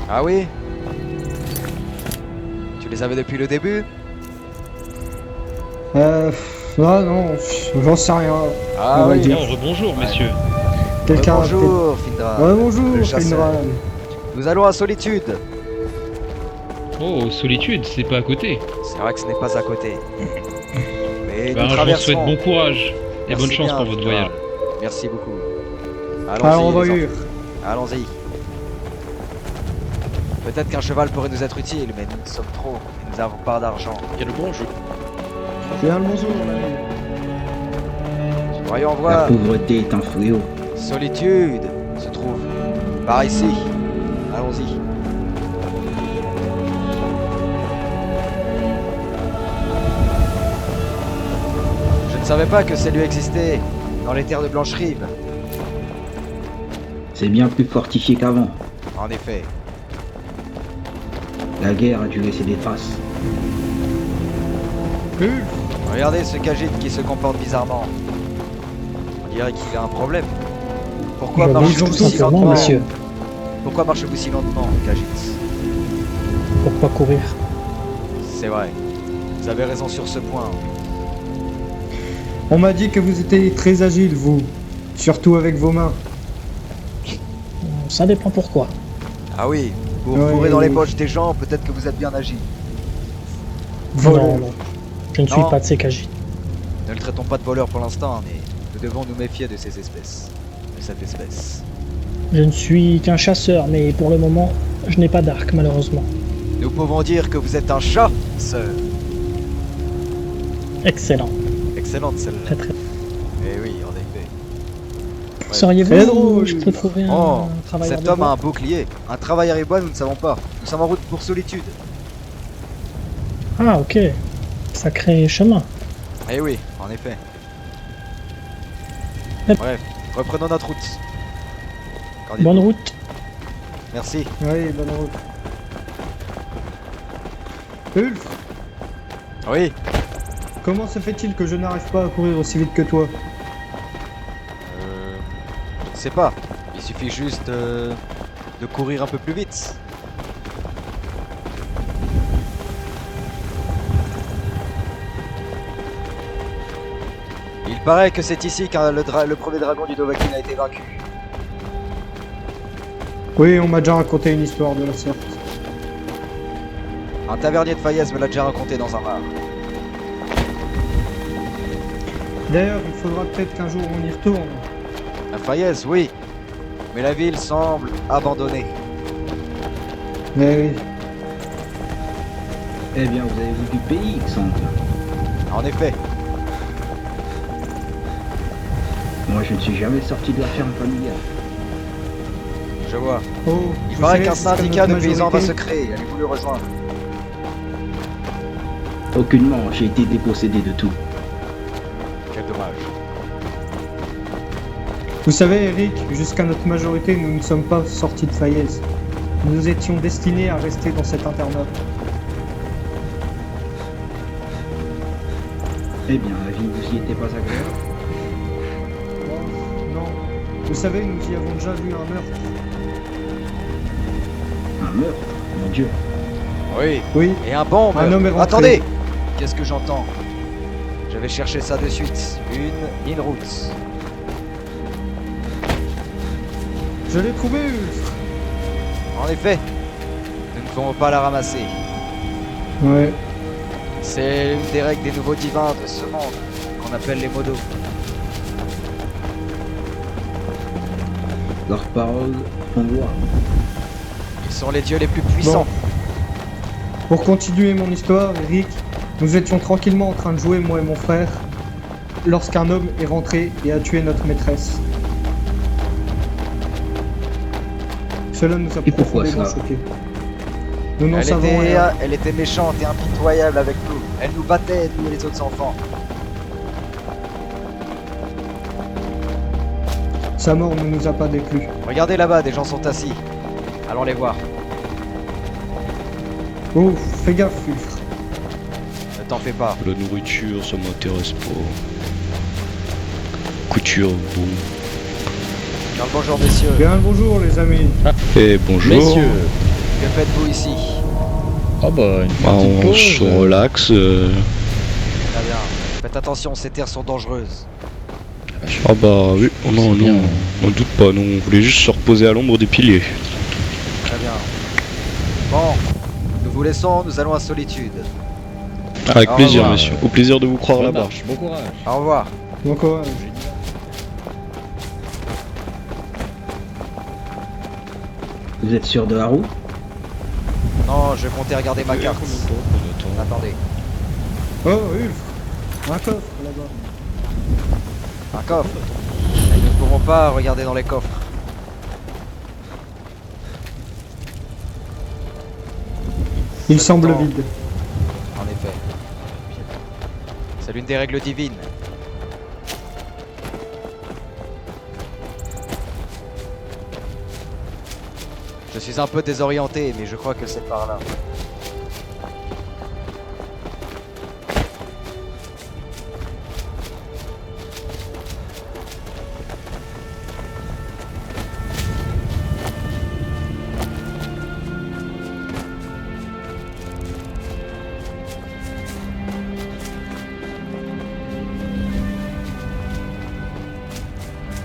Ah oui? Tu les avais depuis le début? Non, j'en sais rien. Ah on va oui. dire. Oh, rebonjour, messieurs. Quelqu'un a Bonjour, Findra. peut-être- Ouais, bonjour, le chasseur. Finral. Nous allons à Solitude. Oh, Solitude, c'est pas à côté. C'est vrai que ce n'est pas à côté. Mais Ben, nous je vous traverserons. souhaite bon courage et Merci bonne chance bien, pour votre Findra. voyage. Merci beaucoup. Alors, on va les y. enfants. Allons-y. Peut-être qu'un cheval pourrait nous être utile, mais nous sommes trop et nous n'avons pas d'argent. Quel bon jeu. Bien le bonjour, mon ami. Voyons La voir. pauvreté est un fléau. Solitude se trouve par ici. Allons-y. savais pas que ces lieux existaient dans les terres de Blanche-Rive. C'est bien plus fortifié qu'avant. En effet. La guerre a dû laisser des traces. Regardez ce Khajiit qui se comporte bizarrement. On dirait qu'il a un problème. Pourquoi marchez-vous si lentement, monsieur. Pourquoi marchez-vous si lentement, Khajiit? Pourquoi courir? C'est vrai. Vous avez raison sur ce point. On m'a dit que vous étiez très agile, vous. Surtout avec vos mains. Ça dépend pourquoi. Ah oui, vous fourrez dans les poches des gens, peut-être que vous êtes bien agi. Non, non. Je ne suis Non. pas de ces Khajiit. Ne le traitons pas de voleur pour l'instant, mais nous devons nous méfier de ces espèces. De cette espèce. Je ne suis qu'un chasseur, mais pour le moment, je n'ai pas d'arc, malheureusement. Nous pouvons dire que vous êtes un chat, sœur. Excellent. Excellente celle-là. Très très. Eh oui, en effet. Ouais. Seriez-vous je peux trouver un travailleur cet de homme bois a un bouclier. Un travailleur et bois, nous ne savons pas. Nous sommes en route pour Solitude. Ah, ok. Sacré chemin. Eh oui, en effet. Hop. Bref, reprenons notre route. Qu'en Bonne dites-vous? route. Merci. Oui, bonne route. Ulf, Oui. comment se fait-il que je n'arrive pas à courir aussi vite que toi? Je ne sais pas. Il suffit juste de courir un peu plus vite. Il paraît que c'est ici qu'un le premier dragon du Dovahkiin a été vaincu. Oui, on m'a déjà raconté une histoire de la sorte. Un tavernier de Fayez me l'a déjà raconté dans un bar. D'ailleurs, il faudra peut-être qu'un jour on y retourne. À Fayez, oui. Mais la ville semble abandonnée. Mais oui. Eh bien, vous avez vu du pays, Xanth. En effet. Moi, je ne suis jamais sorti de la ferme familiale. Je vois. Oh, Il vous paraît savez qu'un ce serait syndicat de notre paysans va se majorité créer. Allez-vous le rejoindre? Aucunement, j'ai été dépossédé de tout. Quel dommage. Vous savez, Eric, jusqu'à notre majorité, nous ne sommes pas sortis de Fayez. Nous étions destinés à rester dans cet internat. Eh bien, la vie vous y était pas agréable. Non. Vous savez, nous y avons déjà vu un meurtre. Un meurtre, mon Dieu. Oui. Oui. Et un bon Un homme est rentré. Attendez. Qu'est-ce que j'entends? Je vais chercher ça de suite. Une route. Je l'ai trouvé, Ulf. En effet. Nous ne pouvons pas la ramasser. Ouais. C'est une des règles des nouveaux divins de ce monde, qu'on appelle les modos. Leurs paroles font loi. Ils sont les dieux les plus puissants. Pour continuer mon histoire, Eric, nous étions tranquillement en train de jouer, moi et mon frère, lorsqu'un homme est rentré et a tué notre maîtresse. Cela nous a Et pourquoi profondément ça choqués. Nous n'en savons rien. Elle était méchante et impitoyable avec nous. Elle nous battait, nous et les autres enfants. Sa mort ne nous a pas déplu. Regardez là-bas, des gens sont assis. Allons les voir. Oh, fais gaffe, Ulf. Ne t'en fais pas. La nourriture, ça m'intéresse pas. Couture, bon. Bien le bonjour, messieurs. Bien le bonjour, les amis. Eh, bonjour. Messieurs. Que faites-vous ici? Ah bah, une Ah, petite on pause. se relaxe. Très bien. Faites attention, ces terres sont dangereuses. Ah bah oui, oh non, non, on doute pas, non, on voulait juste se reposer à l'ombre des piliers. Très bien. Bon, nous vous laissons, nous allons à Solitude. Avec Au plaisir, revoir. monsieur. Au plaisir de vous croire Bonne là-bas. marche, bon courage. Au revoir. Bon courage. Vous êtes sûr de la roue? Non, je comptais regarder ma carte. Attendez. Oh, Ulf. Un coffre, là-bas. Un coffre. Et nous ne pouvons pas regarder dans les coffres. Il semble Attends. vide. En effet. C'est l'une des règles divines. suis un peu désorienté, mais je crois que c'est par là.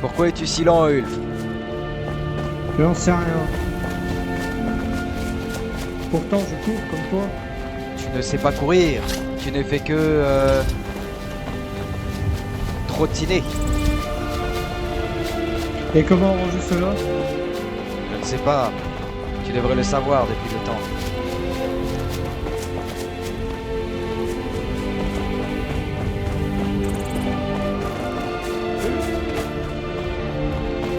Pourquoi es-tu si lent, Ulf? Je n'en sais rien. Pourtant, je cours comme toi. Tu ne sais pas courir. Tu ne fais que... trottiner. Et comment arranger cela? Je ne sais pas. Tu devrais le savoir depuis le temps.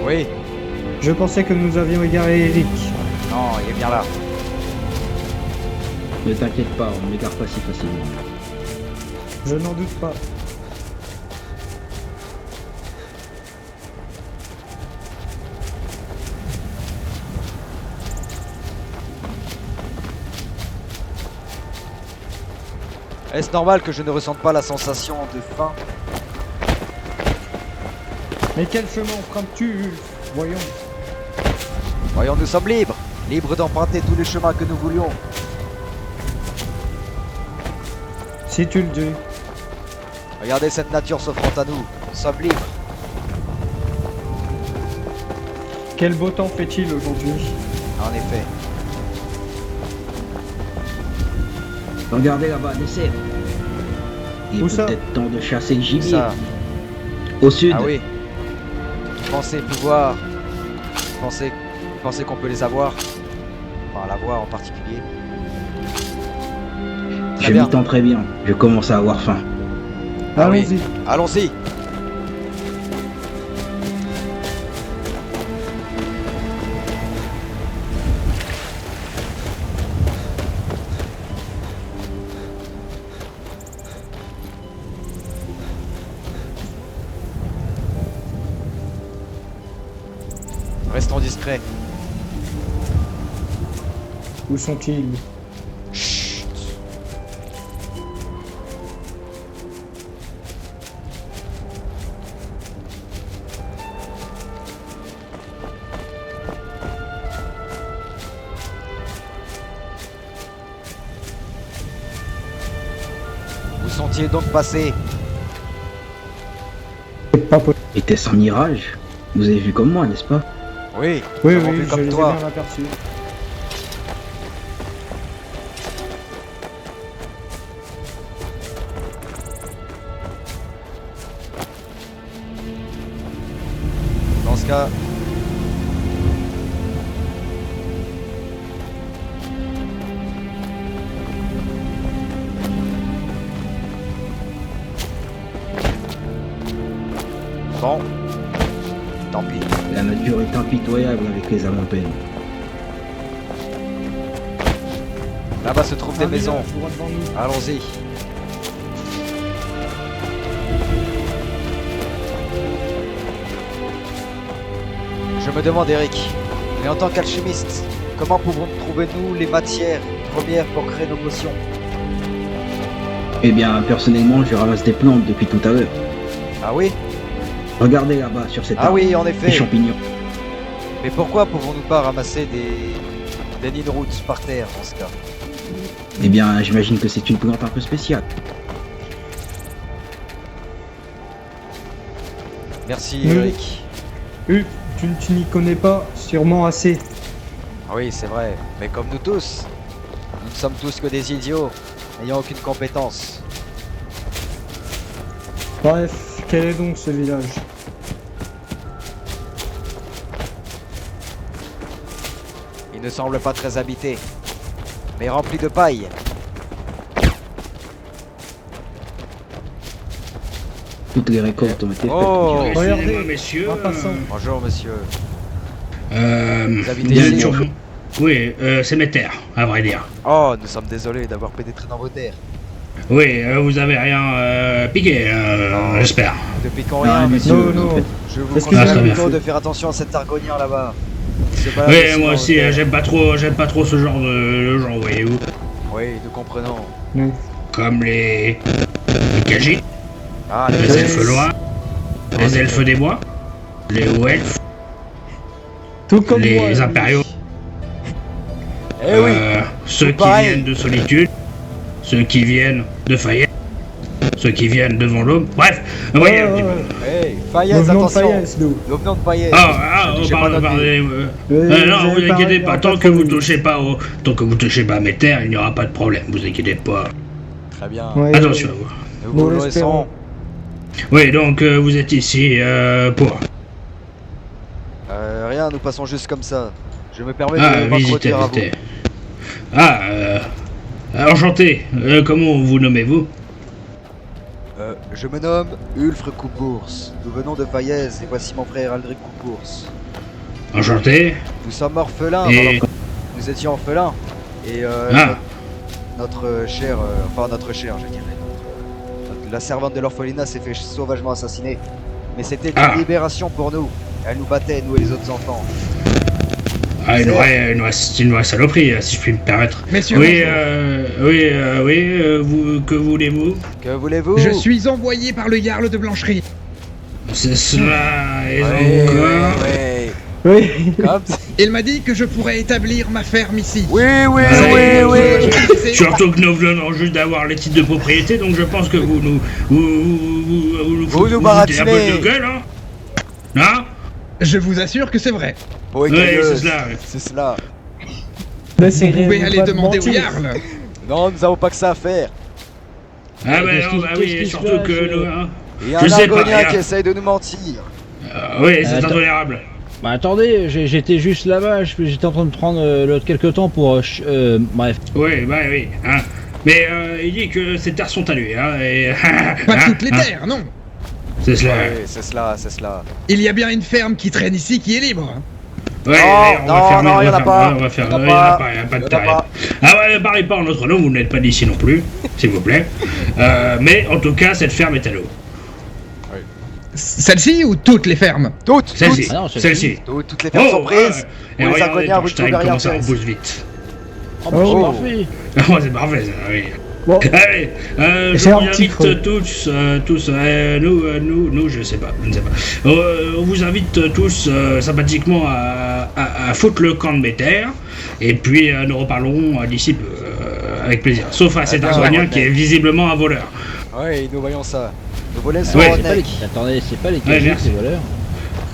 Oui. Je pensais que nous avions égaré Eric. Non, il est bien là. Ne t'inquiète pas, on n'égare pas si facilement. Je n'en doute pas. Est-ce normal que je ne ressente pas la sensation de faim? Mais quel chemin empruntes-tu, Ulf? Voyons. Voyons, nous sommes libres. Libres d'emprunter tous les chemins que nous voulions. Si tu le dis. Regardez cette nature s'offrant à nous. Nous sommes libres. Quel beau temps fait-il aujourd'hui? En effet. Regardez là-bas, des cerfs. Il Où est ça? peut-être temps de chasser le gibier. Ça. Au sud. Ah oui. Pensez pouvoir... Pensez qu'on peut les avoir. Enfin, l'avoir en particulier. Je m'y tends très bien. Je commence à avoir faim. Ah oui. Allons-y. Allons-y. Restons discrets. Où sont-ils? Chut. Où sont-ils donc passés? Était-ce un mirage? Vous avez vu comme moi, n'est-ce pas? Oui, Oui, nous avons oui, vu je comme les ai toi. bien aperçus. Dans ce cas... Bon. Tant pis. La nature est impitoyable avec les âmes en peine. Là-bas se trouvent des maisons. Droit devant nous. Allons-y. Je me demande, Eric, mais en tant qu'alchimiste, comment pouvons-nous trouver, nous, les matières premières pour créer nos potions? Eh bien, personnellement, je ramasse des plantes depuis tout à l'heure. Ah oui? Regardez là-bas, sur cette Ah arbre, oui, en effet. des champignons. Mais pourquoi pouvons-nous pas ramasser des ninroots par terre, dans ce cas? Eh bien, j'imagine que c'est une plante un peu spéciale. Merci, Oui. Eric. Ulf, tu n'y connais pas sûrement assez. Ah oui, c'est vrai, mais comme nous tous, nous ne sommes tous que des idiots, n'ayant aucune compétence. Bref, quel est donc ce village? Il ne semble pas très habité, mais rempli de paille. Toutes les récoltes ont été Oh, faites. Regardez, messieurs. un passant. bonjour monsieur. Vous habitez ici? Oui, c'est mes terres, à vrai dire. Oh, nous sommes désolés d'avoir pénétré dans vos terres. Oui, vous avez rien piqué, j'espère. Nous ne piquons Ah, rien, mais monsieur. Non, non. Je vous Excusez-moi, conseille très bien. plutôt de faire attention à cet argonien là-bas. se balade Oui, aussi moi dans aussi, le terre. j'aime pas trop ce genre de gens, voyez-vous. Oui, nous comprenons. Comme les Khajiits, Ah, les elfes noirs, les elfes des bois, les hauts elfes, Tout comme les moi. impériaux, Eh oui, ceux qui pareil. viennent de Solitude, ceux qui viennent de Fayette, ceux qui viennent de Vendôme, bref, vous voyez un petit peu. Hey, Nous Fayez, venons de attention. Fayez, nous. Nous venons de Fayez. Pardon, non, vous inquiétez pas, tant que vous touchez pas à mes terres, il n'y aura pas de problème, vous inquiétez pas. Très bien. Attention à vous. Nous vous le laisserons. Oui, donc vous êtes ici pour... Rien, nous passons juste comme ça. Je me permets Ah, de visiter, m'introduire à vous. visiter. Ah, enchanté. Comment vous nommez-vous? Je me nomme Ulfre Coupours. Nous venons de Fayez et voici mon frère Aldric Coupours. Enchanté. Nous sommes orphelins. Et- Nous étions orphelins. Et Ah. notre chère, je dirais. La servante de l'orphelinat s'est fait sauvagement assassiner. Mais c'était Ah. une libération pour nous. Elle nous battait, nous et les autres enfants. Ah, une vraie saloperie, si je puis me permettre. Messieurs, oui, bonjour. que voulez-vous? Que voulez-vous? Je suis envoyé par le Jarl de Blancherie. C'est cela, et Ouais, encore? Oui. Il m'a dit que je pourrais établir ma ferme ici. Oui. Surtout que nous venons juste d'avoir les titres de propriété, donc je pense que vous nous nous foutez un peu baratinez. de gueule, hein? Non? Je vous assure que c'est vrai. Oui, c'est cela. C'est cela. Vous pouvez aller demander au Jarl. Non, nous n'avons pas que ça à faire. Ah bah non, bah oui, surtout que nous... hein, Il y a je un sais pas, argonien il y a- qui essaye de nous mentir. Oui, c'est Attends. intolérable. Bah attendez, j'étais juste là-bas, j'étais en train de prendre l'autre quelques temps pour... bref. Oui, bah oui, hein. Mais il dit que ces terres sont à lui, hein, et... Pas hein, toutes les hein. terres, non. C'est cela. Oui, c'est cela. Il y a bien une ferme qui traîne ici qui est libre. Ouais, Non, on va fermer, non, on y en va a fermer, pas. on va faire, Y en a il y en a pas. pas, il y a pas Y de en a taré. pas. Ah ouais, parlez pas en notre nom, vous n'êtes pas d'ici non plus, s'il vous plaît. Mais en tout cas, cette ferme est à nous. Celle-ci ou toutes les fermes? Toutes. Celle-ci, Ah non, celle-ci. Toutes les fermes sont prises. Et Pour les regardez, argoniens, vous ne Torstein, pouvez rien comment ça faire repousse ici. vite. Oh, bah, Oh. c'est parfait. Oh, c'est parfait, ça, oui. Bon. Allez, je J'ai vous un petit invite creux. tous, nous, je sais pas. On vous invite tous sympathiquement à foutre le camp de mes terres, et puis nous reparlerons d'ici peu, avec plaisir. Sauf à cet bien, argonien ouais, qui est visiblement un voleur. Oui, nous voyons ça. Nous vous laissons Ouais. en C'est pas les... nec. Attendez, c'est pas les Ouais, Khajiits, merci. ces voleurs.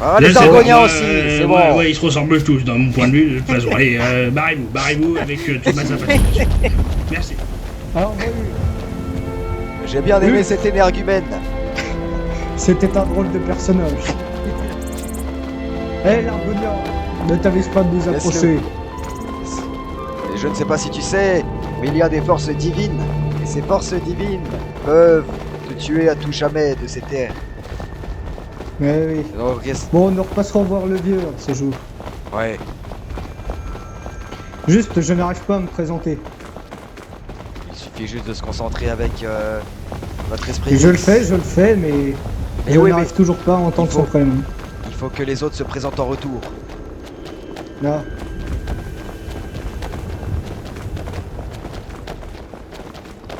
Ah, Je les sais argoniens pas, aussi, c'est bon. Ouais, ils se ressemblent tous, dans mon point de vue, de toute façon. Allez, barrez-vous avec toute ma sympathie. Merci. Alors, oui, J'ai bien aimé cet énergumène. c'était un drôle de personnage. Hé, l'argonien, ne t'avise pas de nous Laisse-le. approcher. Et je ne sais pas si tu sais, mais il y a des forces divines. Et ces forces divines peuvent te tuer à tout jamais de ces terres. Ouais, oui. Donc, Bon, nous repasserons voir le vieux ce jour. ouais. Juste, je n'arrive pas à me présenter. Il suffit juste de se concentrer avec votre esprit. Et je le fais, mais Et je oui, n'arrive mais toujours pas à entendre il faut- son prénom. Il faut que les autres se présentent en retour. Là.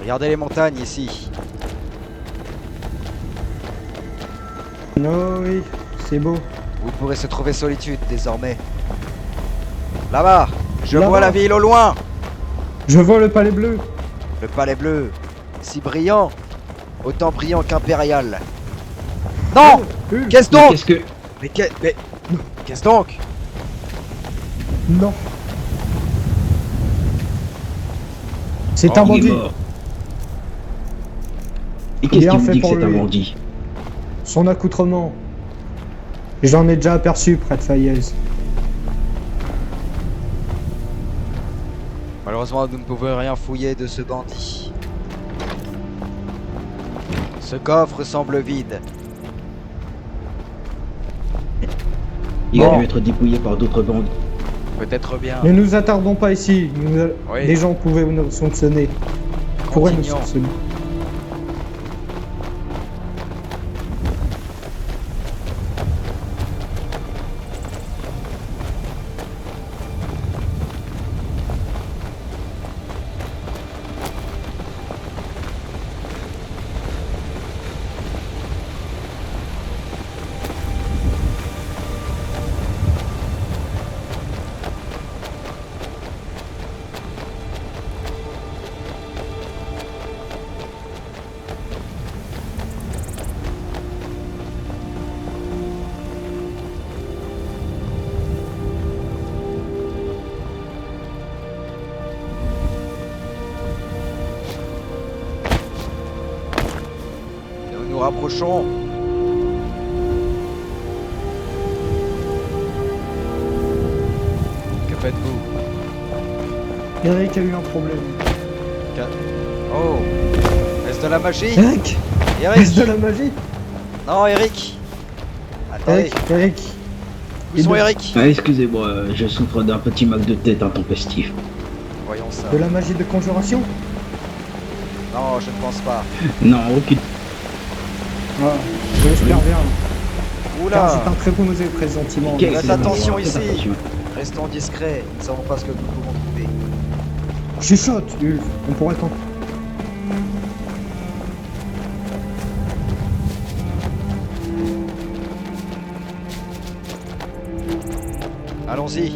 Regardez les montagnes ici. Oh oui, c'est beau. Vous pourrez se trouver solitude désormais. Là-bas, je Là-bas. vois la ville au loin. Je vois le palais bleu. Le palais bleu, si brillant, autant brillant qu'impérial. Non, qu'est-ce donc? Qu'est-ce que... Mais qu'est-ce donc? Non. C'est Oh, un il est bandit. mort. Et qu'est-ce Bien qui vous fait dit que pour c'est un lui. bandit? Son accoutrement. J'en ai déjà aperçu près de Fayez. Malheureusement, nous ne pouvons rien fouiller de ce bandit. Ce coffre semble vide. Il a Bon. dû être dépouillé par d'autres bandits. Peut-être bien. Ne nous attardons pas ici. Oui. Les gens pouvaient nous soupçonner. Pourraient nous Continuons. soupçonner. Approchons. Que faites-vous? Eric a eu un problème. Oh, est-ce de la magie? Eric, est-ce de la magie? Non, Eric. Attendez. Eric. Où sont Eric? Ah, excusez-moi, je souffre d'un petit mal de tête intempestif. Voyons ça. De la magie de conjuration? Non, je ne pense pas. Non, aucune. Ah, je l'espère bien. Oula. Car c'est un très mauvais pressentiment. Faites attention ici. attention. Restons discrets. Nous ne savons pas ce que nous pouvons trouver. Chuchote, Ulf, on pourrait t'en... Allons-y.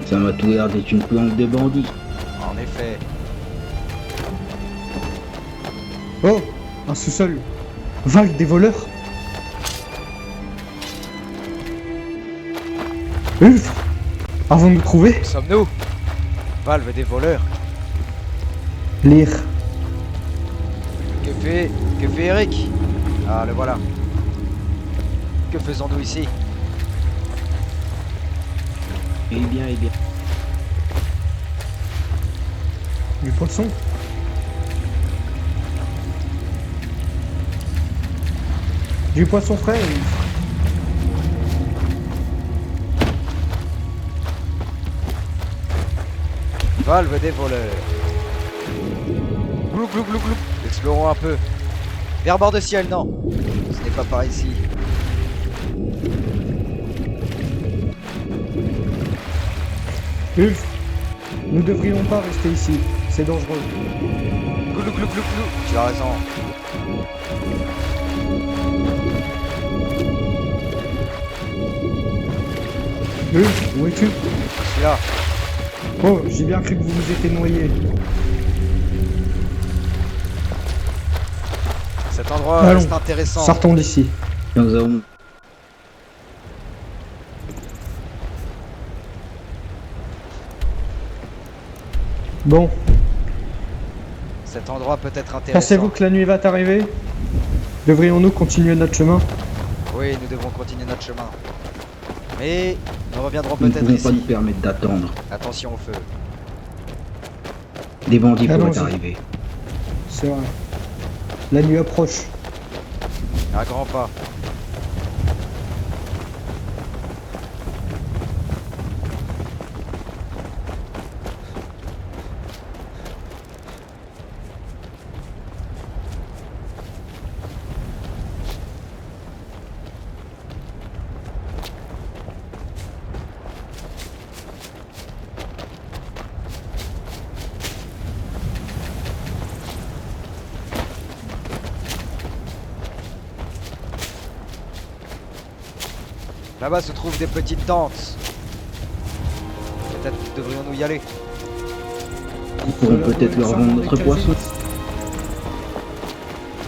Ça m'a tout l'air d'être une planque de bandits. En effet. Oh, un sous-sol. Vague des voleurs. Ulf, avant de nous trouver, Sommes-nous? Valve des voleurs. lire. Que fait Eric? Ah, le voilà. Que faisons-nous ici? Eh bien, eh bien. Du poisson. Du poisson frais, Ulf. Valve des voleurs. Glou glou glou glou. Explorons un peu. Vers bord de ciel, non. Ce n'est pas par ici. Ulf, nous devrions pas rester ici. C'est dangereux. Glou glou glou glou glou. Tu as raison. Ulf, où es-tu? Je suis là. Oh, j'ai bien cru que vous vous étiez noyé. Cet endroit Allons, est intéressant. sortons d'ici. Nous avons... Bon, Cet endroit peut être intéressant. pensez-vous que la nuit va arriver? Devrions-nous continuer notre chemin? Oui, nous devons continuer notre chemin. Mais nous reviendrons Nous ne peut-être pouvons pas ici. nous permettre d'attendre. Attention au feu. Des bandits pourraient Allons-y. arriver. C'est vrai. La nuit approche. À grands pas. Là-bas se trouvent des petites tentes. Peut-être devrions-nous y aller. Nous pourrons peut-être leur vendre notre poisson.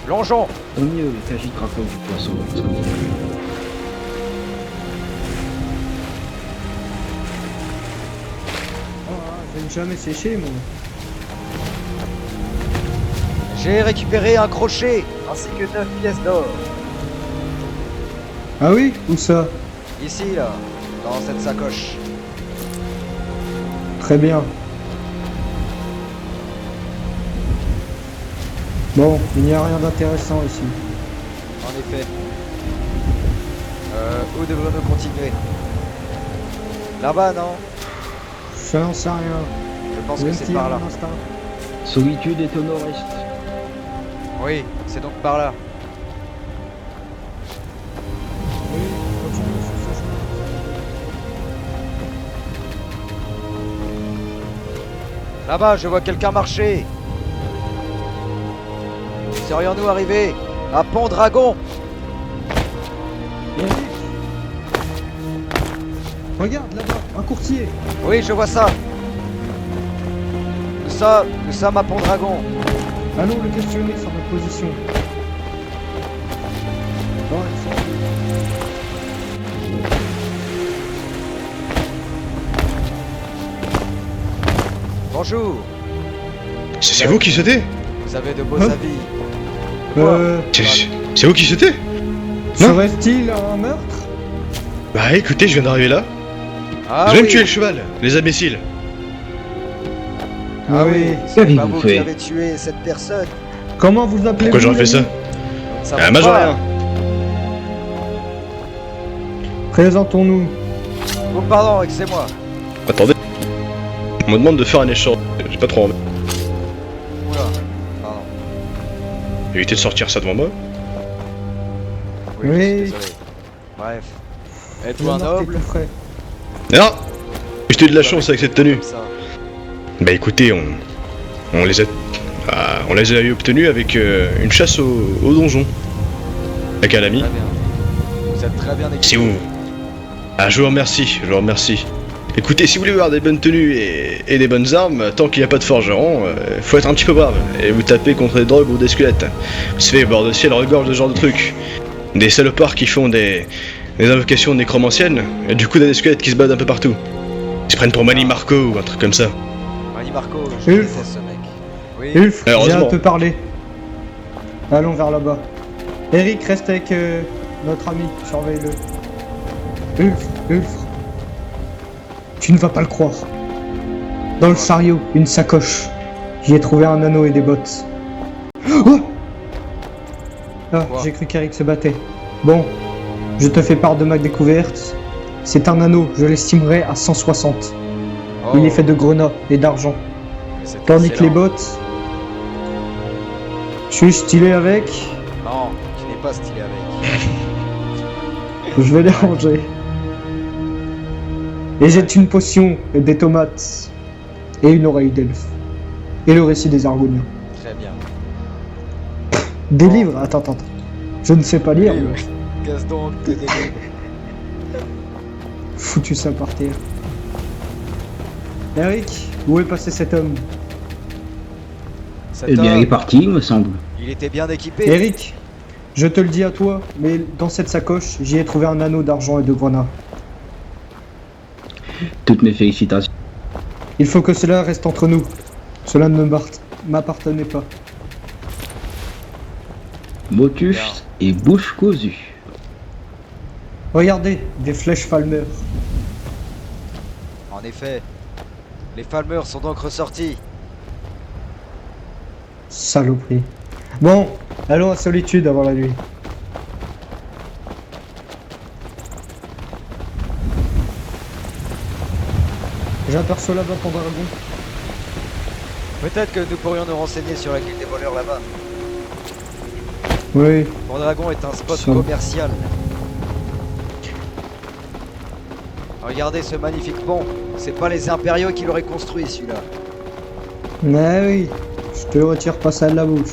Plongeons. Au mieux, les Khajiits rapportent du poisson. Je n'ai jamais séché, moi. J'ai récupéré un crochet ainsi que 9 pièces d'or. Ah oui? Où ça? Ici, là, dans cette sacoche. Très bien. Bon, il n'y a rien d'intéressant ici. En effet. Où devrions-nous continuer? Là-bas, non? Je n'en sais rien. Je pense que c'est par là. Solitude est au nord-est. Oui, c'est donc par là. Là-bas, je vois quelqu'un marcher. Serions-nous arrivés à Pont Dragon? Regarde là-bas, un courtier. Oui, je vois ça. Nous sommes à Pont Dragon. Allons le questionner sur notre position. Bonjour. C'est vous qui sautez? Vous avez de beaux Hein avis. C'est vous qui sautez? Serait-il un meurtre? Bah écoutez, je viens d'arriver là. Ah Vous allez me oui. tuer le cheval, les imbéciles. Ah oui, c'est pas Qu'avez-vous vous qui fait? avez tué cette personne. Comment vous appelez-vous? Pourquoi j'aurais fait ça? Ça Ah, va Majoria. Présentons-nous. Oh pardon, excusez-moi. Attendez. On me demande de faire un échange. J'ai pas trop envie. Oula, pardon. Évitez de sortir ça devant moi. Oui, Oui. je suis désolé. Bref. Êtes-vous un noble? Non. J'ai eu de la chance avec cette tenue. Bah écoutez, on les a eu obtenus avec une chasse au donjon. Avec un ami. Très bien. Vous êtes très bien équipé. Si vous... Ah, je vous remercie, je vous remercie. Écoutez, si vous voulez avoir des bonnes tenues et des bonnes armes, tant qu'il n'y a pas de forgeron, faut être un petit peu brave. Et vous tapez contre des drogues ou des squelettes. Vous savez, bord de ciel regorge de ce genre de trucs. Des salopards qui font des invocations nécromanciennes, et du coup des squelettes qui se battent un peu partout. Ils se prennent pour Manny Marco ou un truc comme ça. Manny Marco, je Ulf. déteste ce mec. Oui. Ulf, j'ai à Heureusement. te parler. Allons vers là-bas. Eric, reste avec notre ami, surveille-le. Ulf, tu ne vas pas le croire. Dans le chariot, une sacoche. J'y ai trouvé un anneau et des bottes. Oh ah, j'ai cru qu'Eric se battait. Bon, je te fais part de ma découverte. C'est un anneau, je l'estimerai à 160. Il est fait de grenats et d'argent. Tandis que les bottes... Je suis stylé avec. Non, tu n'es pas stylé avec. Je vais les ranger. Et j'ai une potion et des tomates. Et une oreille d'elfe. Et le récit des Argoniens. Très bien. Des livres? Attends. Je ne sais pas lire. Oui, moi. oui. Casse donc tes délires. Foutu ça par terre. Eric, où est passé cet homme? Cet Eh bien, il est homme, parti, il me semble. il était bien équipé. Eric, je te le dis à toi, mais dans cette sacoche, j'y ai trouvé un anneau d'argent et de grenats. Toutes mes félicitations. Il faut que cela reste entre nous. Cela ne m'appartenait pas. Motus et bouche cousue. Regardez, des flèches Falmer. En effet, les Falmers sont donc ressortis. Saloperie. Bon, allons à Solitude avant la nuit. J'aperçois là-bas ton dragon. Peut-être que nous pourrions nous renseigner sur la guilde des voleurs là-bas. Oui. Mondragon est un spot Ça. commercial. Regardez ce magnifique pont. C'est pas les impériaux qui l'auraient construit celui-là. Mais oui, je te le retire pas ça de la bouche.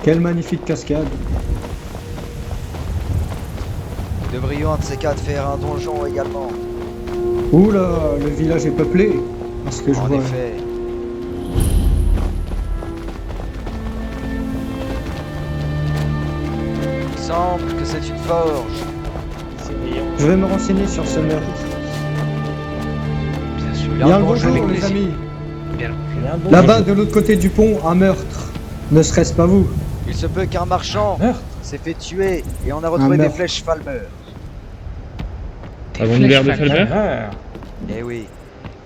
Quelle magnifique cascade. Nous devrions un de ces quatre faire un donjon également. Oula, le village est peuplé. Parce que je En vois. effet. Il semble que c'est une forge. Je vais me renseigner sur ce meurtre. Bien sûr. Bien le bonjour, bonjour avec les plaisir. amis. Bien le Là-bas, de l'autre côté du pont, un meurtre. Ne serait-ce pas vous? Il se peut qu'un marchand s'est fait tuer et on a Un retrouvé des meurtre. flèches Falmer. Avant-garde de Falmer. Eh oui.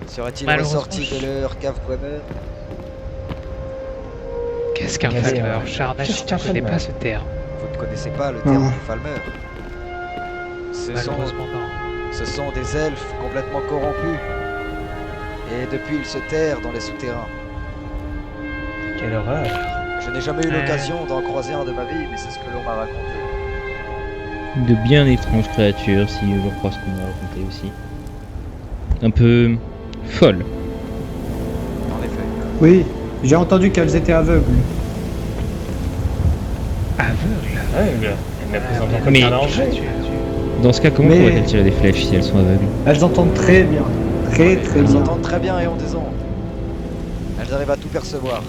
Serait-il Malheureusement, ressorti de leur cave Bremer? Qu'est-ce qu'un Falmer? Charnage, je ne connais pas ce terme. Vous ne connaissez pas le terme Ah. des Falmer. Malheureusement, non. Ce sont des elfes complètement corrompus. Et depuis, ils se terrent dans les souterrains. Quelle horreur. Je n'ai jamais eu l'occasion d'en croiser un de ma vie, mais c'est ce que l'on m'a raconté. De bien étranges créatures, si je crois ce qu'on m'a raconté aussi. Un peu folle. En effet. Oui, j'ai entendu qu'elles étaient aveugles. Aveugle. Mais dans ce cas, comment Mais- pourrait-elle tirer des flèches si elles sont aveugles? Elles entendent très bien. Très Elles bien. entendent très bien et ont des ondes. Elles arrivent à tout percevoir.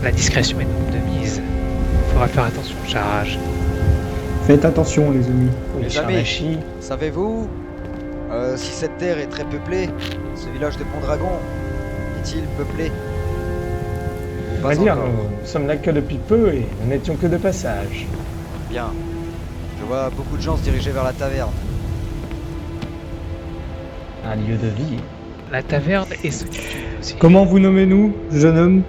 La discrétion est donc de mise. Faudra faire attention, charge. Faites attention, les amis. Les amis, savez-vous si cette terre est très peuplée? Ce village de Pont-Dragon est-il peuplé? On va dire, nous sommes là que depuis peu et nous n'étions que de passage. Bien. Je vois beaucoup de gens se diriger vers la taverne. Un lieu de vie. La taverne est solitude aussi. Comment vous nommez-nous, jeune homme?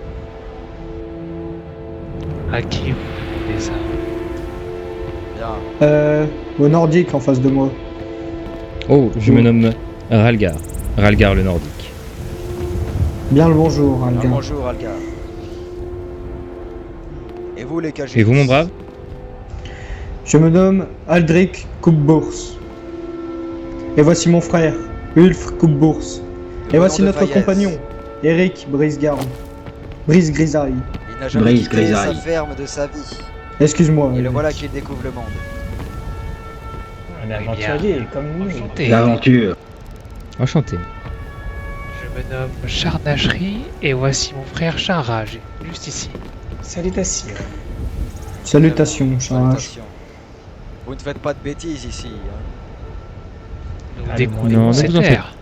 À qui vous demandez ça? Bien. Au nordique en face de moi. Oh, je me nomme Ralgar. Ralgar le nordique. Bien le bonjour, Algar. Bien, bonjour, Algar. Et vous, les cagés? Et vous, mon brave? Je me nomme Aldric Coupbours. Et voici mon frère, Ulf Coupbours. Et voici notre compagnon, Eric Brisgarn. Brise Grisaille. Il n'a jamais quitté sa ferme de sa vie. Excuse-moi. Et le voilà qu'il découvre le monde. Un aventurier comme nous. L'aventure. Enchanté. Je me nomme Charnacherie et voici mon frère Charrage, juste ici. Salutations. Salutations, Charrage. Vous ne faites pas de bêtises ici. Nous découvrons cette terre.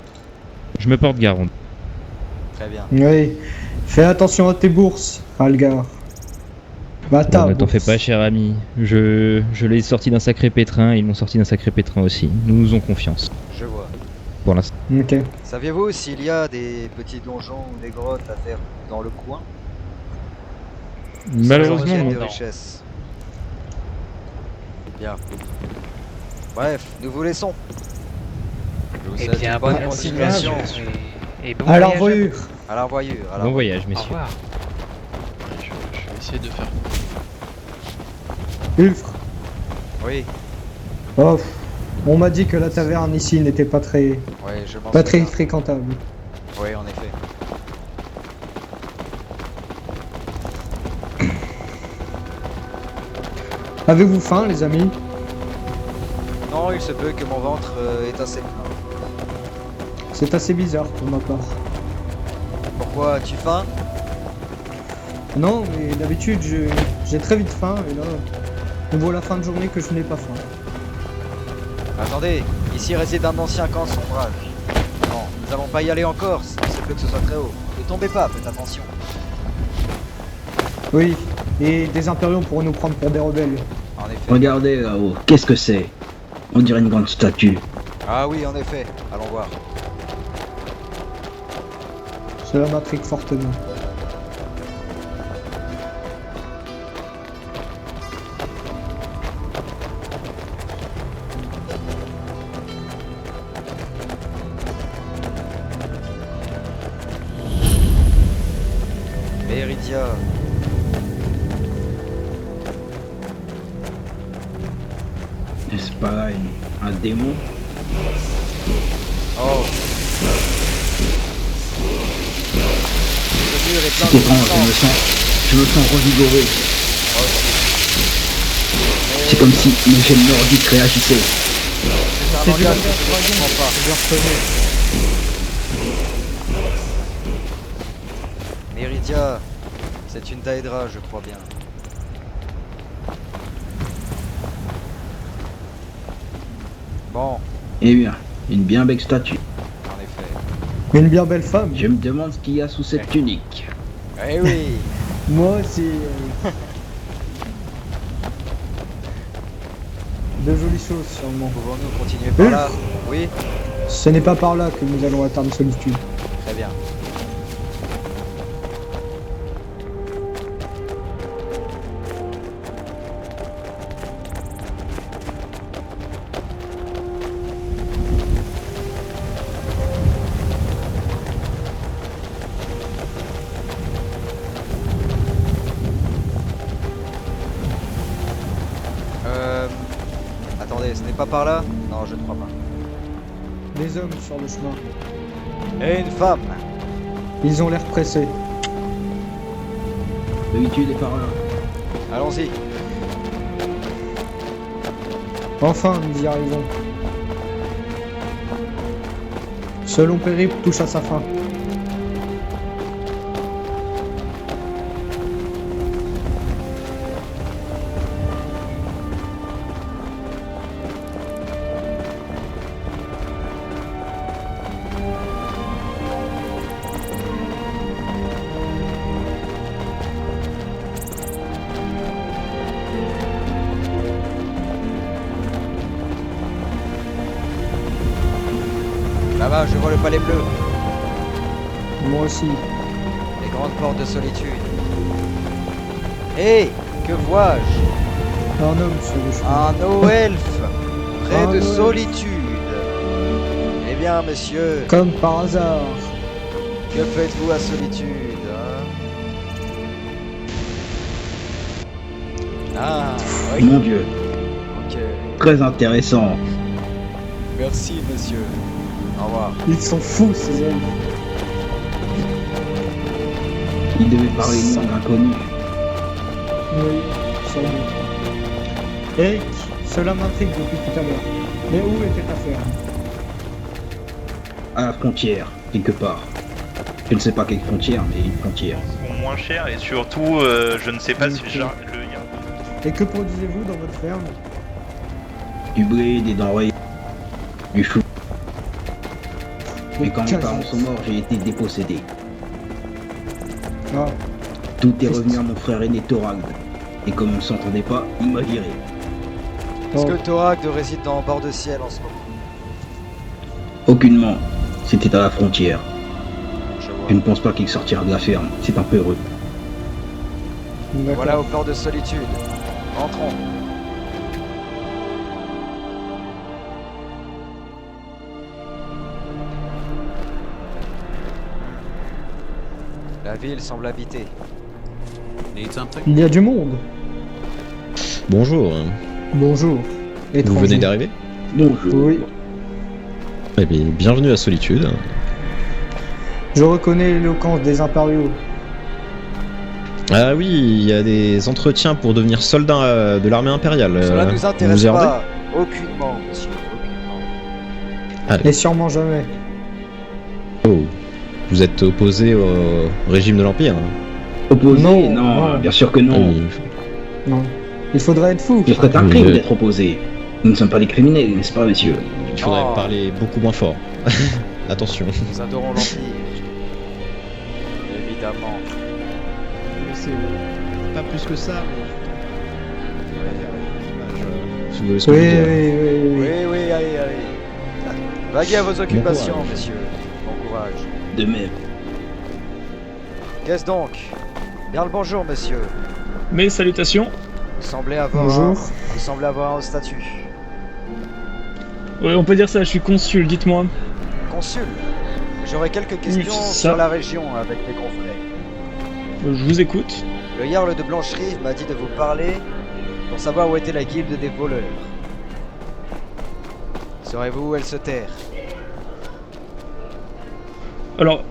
Je me porte garde. Très bien. Oui. Fais attention à tes bourses, Algar. Ne t'en fais pas, cher ami. Je l'ai sorti d'un sacré pétrin, ils m'ont sorti d'un sacré pétrin aussi. Nous nous faisons confiance. Je vois. Pour l'instant. Ok. Saviez-vous s'il y a des petits donjons ou des grottes à faire dans le coin? Malheureusement, de non. richesse. Bien. Bref, nous vous laissons. Je vous souhaite une bonne continuation. Et bon à la voyage. revoyure. À la revoyure. Bon voyage, Au messieurs. revoir. Je vais essayer de faire. Ulfre. Oui. Oh, on m'a dit que la taverne ici n'était pas très... Oui, je m'en pas très souviens. fréquentable. Oui, en effet. Avez-vous faim, les amis? Non, il se peut que mon ventre est assez plein. C'est assez bizarre pour ma part. Pourquoi as-tu faim? Non, mais d'habitude, j'ai très vite faim, et là, on voit la fin de journée que je n'ai pas faim. Attendez, ici réside un ancien camp sombrage. Non, nous n'allons pas y aller encore, il se peut que ce soit très haut. Ne tombez pas, faites attention. Oui, et des impériaux pourront nous prendre pour des rebelles. En effet. Regardez là-haut, qu'est-ce que c'est? On dirait une grande statue. Ah oui, en effet, allons voir. Cela m'intrigue fortement. Méridia. N'est-ce pas là un démon? Oh. Le mur est plein C'est de étrange, sang. je me sens revigoré. Oh, C'est comme si mes gènes nordiques réagissaient. c'est un langage que je ne comprends pas. Méridia, c'est une Daedra, je crois bien. Bon, Eh bien, une bien belle statue. en effet. Une bien belle femme. Je me demande ce qu'il y a sous cette tunique. Eh oui. Moi, c'est... de jolies choses, sûrement. Pouvons-nous continuer par là? Oui, Ce n'est pas par là que nous allons atteindre solitude. très bien. Attendez, ce n'est pas par là? Non, je ne crois pas. Les hommes sur le chemin. Et une femme. Ils ont l'air pressés. L'habitude est par là. Allons-y. Enfin, nous y arrivons. Ce long périple touche à sa fin. Là-bas, je vois le palais bleu. Moi aussi. Les grandes portes de solitude. Hé, que vois-je? Un homme sur les cheveux. Un eau-elfe, près Un de eau-elfe. solitude. Eh bien, monsieur, Comme par hasard. que faites-vous à solitude, hein? Ah, oui. Mon Dieu, Ok. très intéressant. Merci, monsieur. Au revoir. Ils sont fous, ces hommes. Il devait parler Ça. nom inconnu. Oui, sans doute. Eric, cela m'intrigue depuis tout à l'heure. Mais où était ta ferme? À la frontière, quelque part. Je ne sais pas quelle frontière, mais une frontière. Moins cher et surtout, je ne sais pas si le Et que produisez-vous dans votre ferme? Du blé, des denrées, du chou. Mais quand mes quasi. parents sont morts, j'ai été dépossédé. Ah, Tout est revenu à mon frère aîné Thoragd. Et comme on ne s'entendait pas, il m'a viré. Est-ce que Thoragd réside dans Bord de Ciel en ce moment? Aucunement. C'était à la frontière. Je vois. Je ne pense pas qu'il sortira de la ferme. C'est un peu heureux. Voilà au port de solitude. Entrons. La ville semble habitée. il y a du monde. Bonjour. Bonjour. Vous Étranger. venez d'arriver? Bonjour. Oui, Eh bien, bienvenue à Solitude. je reconnais l'éloquence des impériaux. Ah oui, il y a des entretiens pour devenir soldat de l'armée impériale. Cela nous vous intéresse y rendez? pas. Aucunement, monsieur. Aucunement. Ah, Et sûrement jamais. oh. Vous êtes opposé au régime de l'Empire? Opposé? Non, Non, non. bien sûr que non. Non. Il faudrait être fou. Ce serait un crime d'être opposé. Nous ne sommes pas des criminels, n'est-ce pas, monsieur? Il faudrait Oh. parler beaucoup moins fort. Attention. Nous adorons l'Empire. Évidemment. C'est pas plus que ça. Si vous voyez ce que Oui, je veux dire. oui, oui, Oui, oui, allez, allez. Vaguez à vos occupations, courage. messieurs. Bon courage. De même. Qu'est-ce donc? Bien le bonjour, messieurs. Mes salutations. Vous semblez avoir Bonjour. vous semblez avoir un statut. Oui, on peut dire ça, je suis consul, dites-moi. Consul. J'aurais quelques questions c'est ça. sur la région avec mes confrères. Je vous écoute. Le Jarl de Blancherie m'a dit de vous parler pour savoir où était la guilde des voleurs. Saurez-vous où elle se terre? Alors,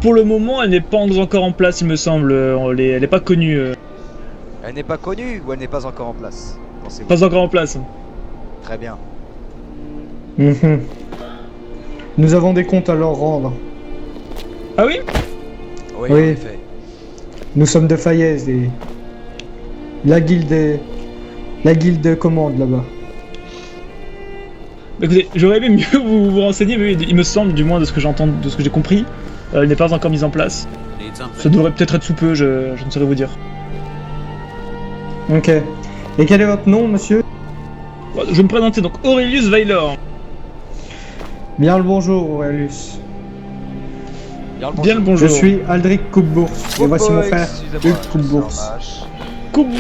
pour le moment, elle n'est pas encore en place, il me semble. Elle n'est pas connue. Elle n'est pas connue ou elle n'est pas encore en place? Pensez-vous? Pas encore en place. Très bien. Mhm. Nous avons des comptes à leur rendre. Ah oui? Oui, Oui. en effet. Nous sommes de Fayez et la guilde commande là-bas. Écoutez, j'aurais aimé mieux vous renseigner, mais il me semble, du moins de ce que j'entends, de ce que j'ai compris, elle n'est pas encore mise en place. Ça devrait peut-être être sous peu, je ne saurais vous dire. Ok. Et quel est votre nom, monsieur? Je vais me présenter donc Aurelius Vailor. Bien le bonjour, Aurelius. Bien le bonjour. Je suis Aldric Coupebourse et voici mon frère Hugues Coupebourse.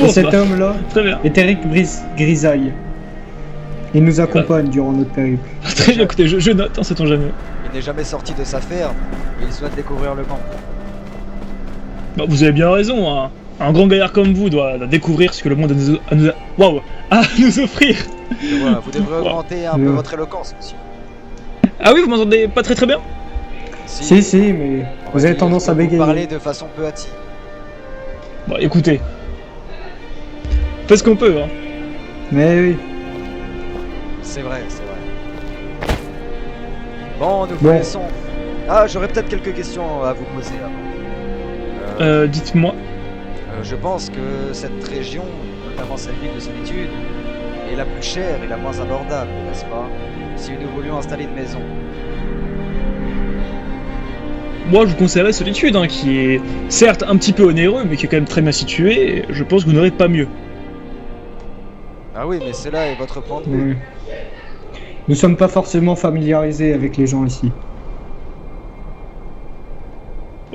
Et cet homme-là Très bien. est Eric Grisaille. Il nous accompagne durant notre périple. Très bien, écoutez, je note, hein, sait-on jamais. Il n'est jamais sorti de sa ferme et il souhaite découvrir le monde. Bah, vous avez bien raison, hein. Un grand gaillard comme vous doit découvrir ce que le monde a à nous offrir. Je vois, vous devrez augmenter un peu votre éloquence, monsieur. Ah oui, vous m'entendez pas très bien? Si, mais vous avez tendance à bégayer. Parler de façon peu hâtive. Bon, écoutez. Faites ce qu'on peut, hein. Mais oui. C'est vrai, c'est vrai. Bon, nous vous Bon. laissons. Ah, j'aurais peut-être quelques questions à vous poser avant. Dites-moi. Je pense que cette région, notamment cette ville de solitude, est la plus chère et la moins abordable, n'est-ce pas? Si nous voulions installer une maison. Moi, je vous conseillerais Solitude, hein, qui est certes un petit peu onéreux, mais qui est quand même très bien situé. Et je pense que vous n'aurez pas mieux. Ah oui, mais cela est votre point de vue. Nous sommes pas forcément familiarisés avec les gens ici.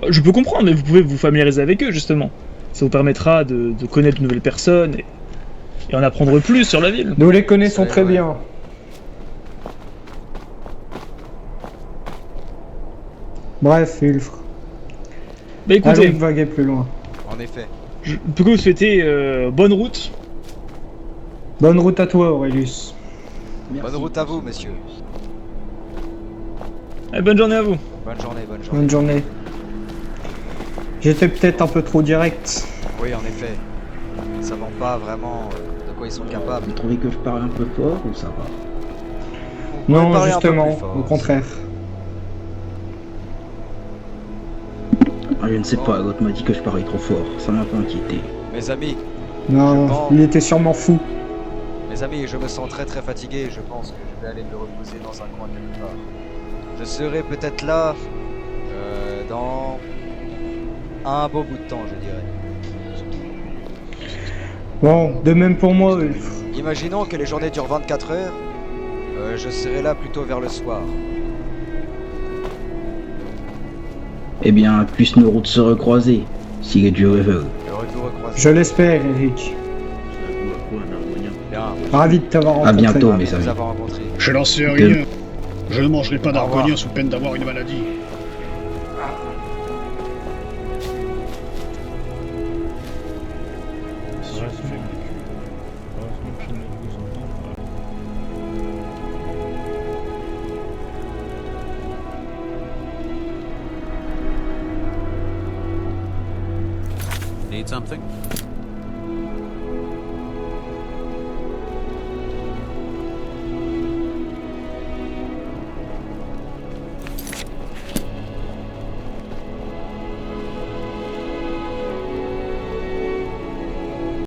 Je peux comprendre, mais vous pouvez vous familiariser avec eux, justement. Ça vous permettra de connaître de nouvelles personnes et en apprendre plus sur la ville. Nous les connaissons très bien. Bref, Ulfre. Bah écoutez, allons vaguer plus loin. En effet. je peux que vous souhaiter bonne route. Bonne route à toi, Aurelius. Bonne route à vous, messieurs. Et bonne journée à vous. Bonne journée, bonne journée. Bonne journée. J'étais peut-être un peu trop direct. Oui, en effet. Ne savons pas vraiment de quoi ils sont capables. Vous trouvez que je parle un peu fort ou ça va? Non, parler un peu justement, plus fort. au contraire. Ah, je ne sais pas, l'autre m'a dit que je parlais trop fort, ça m'a un peu inquiété. Mes amis, Non, il était sûrement fou. mes amis, je me sens très fatigué. Je pense que je vais aller me reposer dans un coin quelque part. Je serai peut-être là dans un beau bout de temps, je dirais. Bon, de même pour moi, Ulfre. Imaginons que les journées durent 24 heures. Je serai là plutôt vers le soir. Eh bien, puissent nos routes se recroiser, si les dieux le veulent. Heureux de vous recroiser. Je l'espère, Eric. Bien. Ravi de t'avoir rencontré. À bientôt, Ravi mes de vous amis. avoir rencontré. Je n'en sais rien. Je ne mangerai pas d'argonia sous peine d'avoir une maladie. Need something?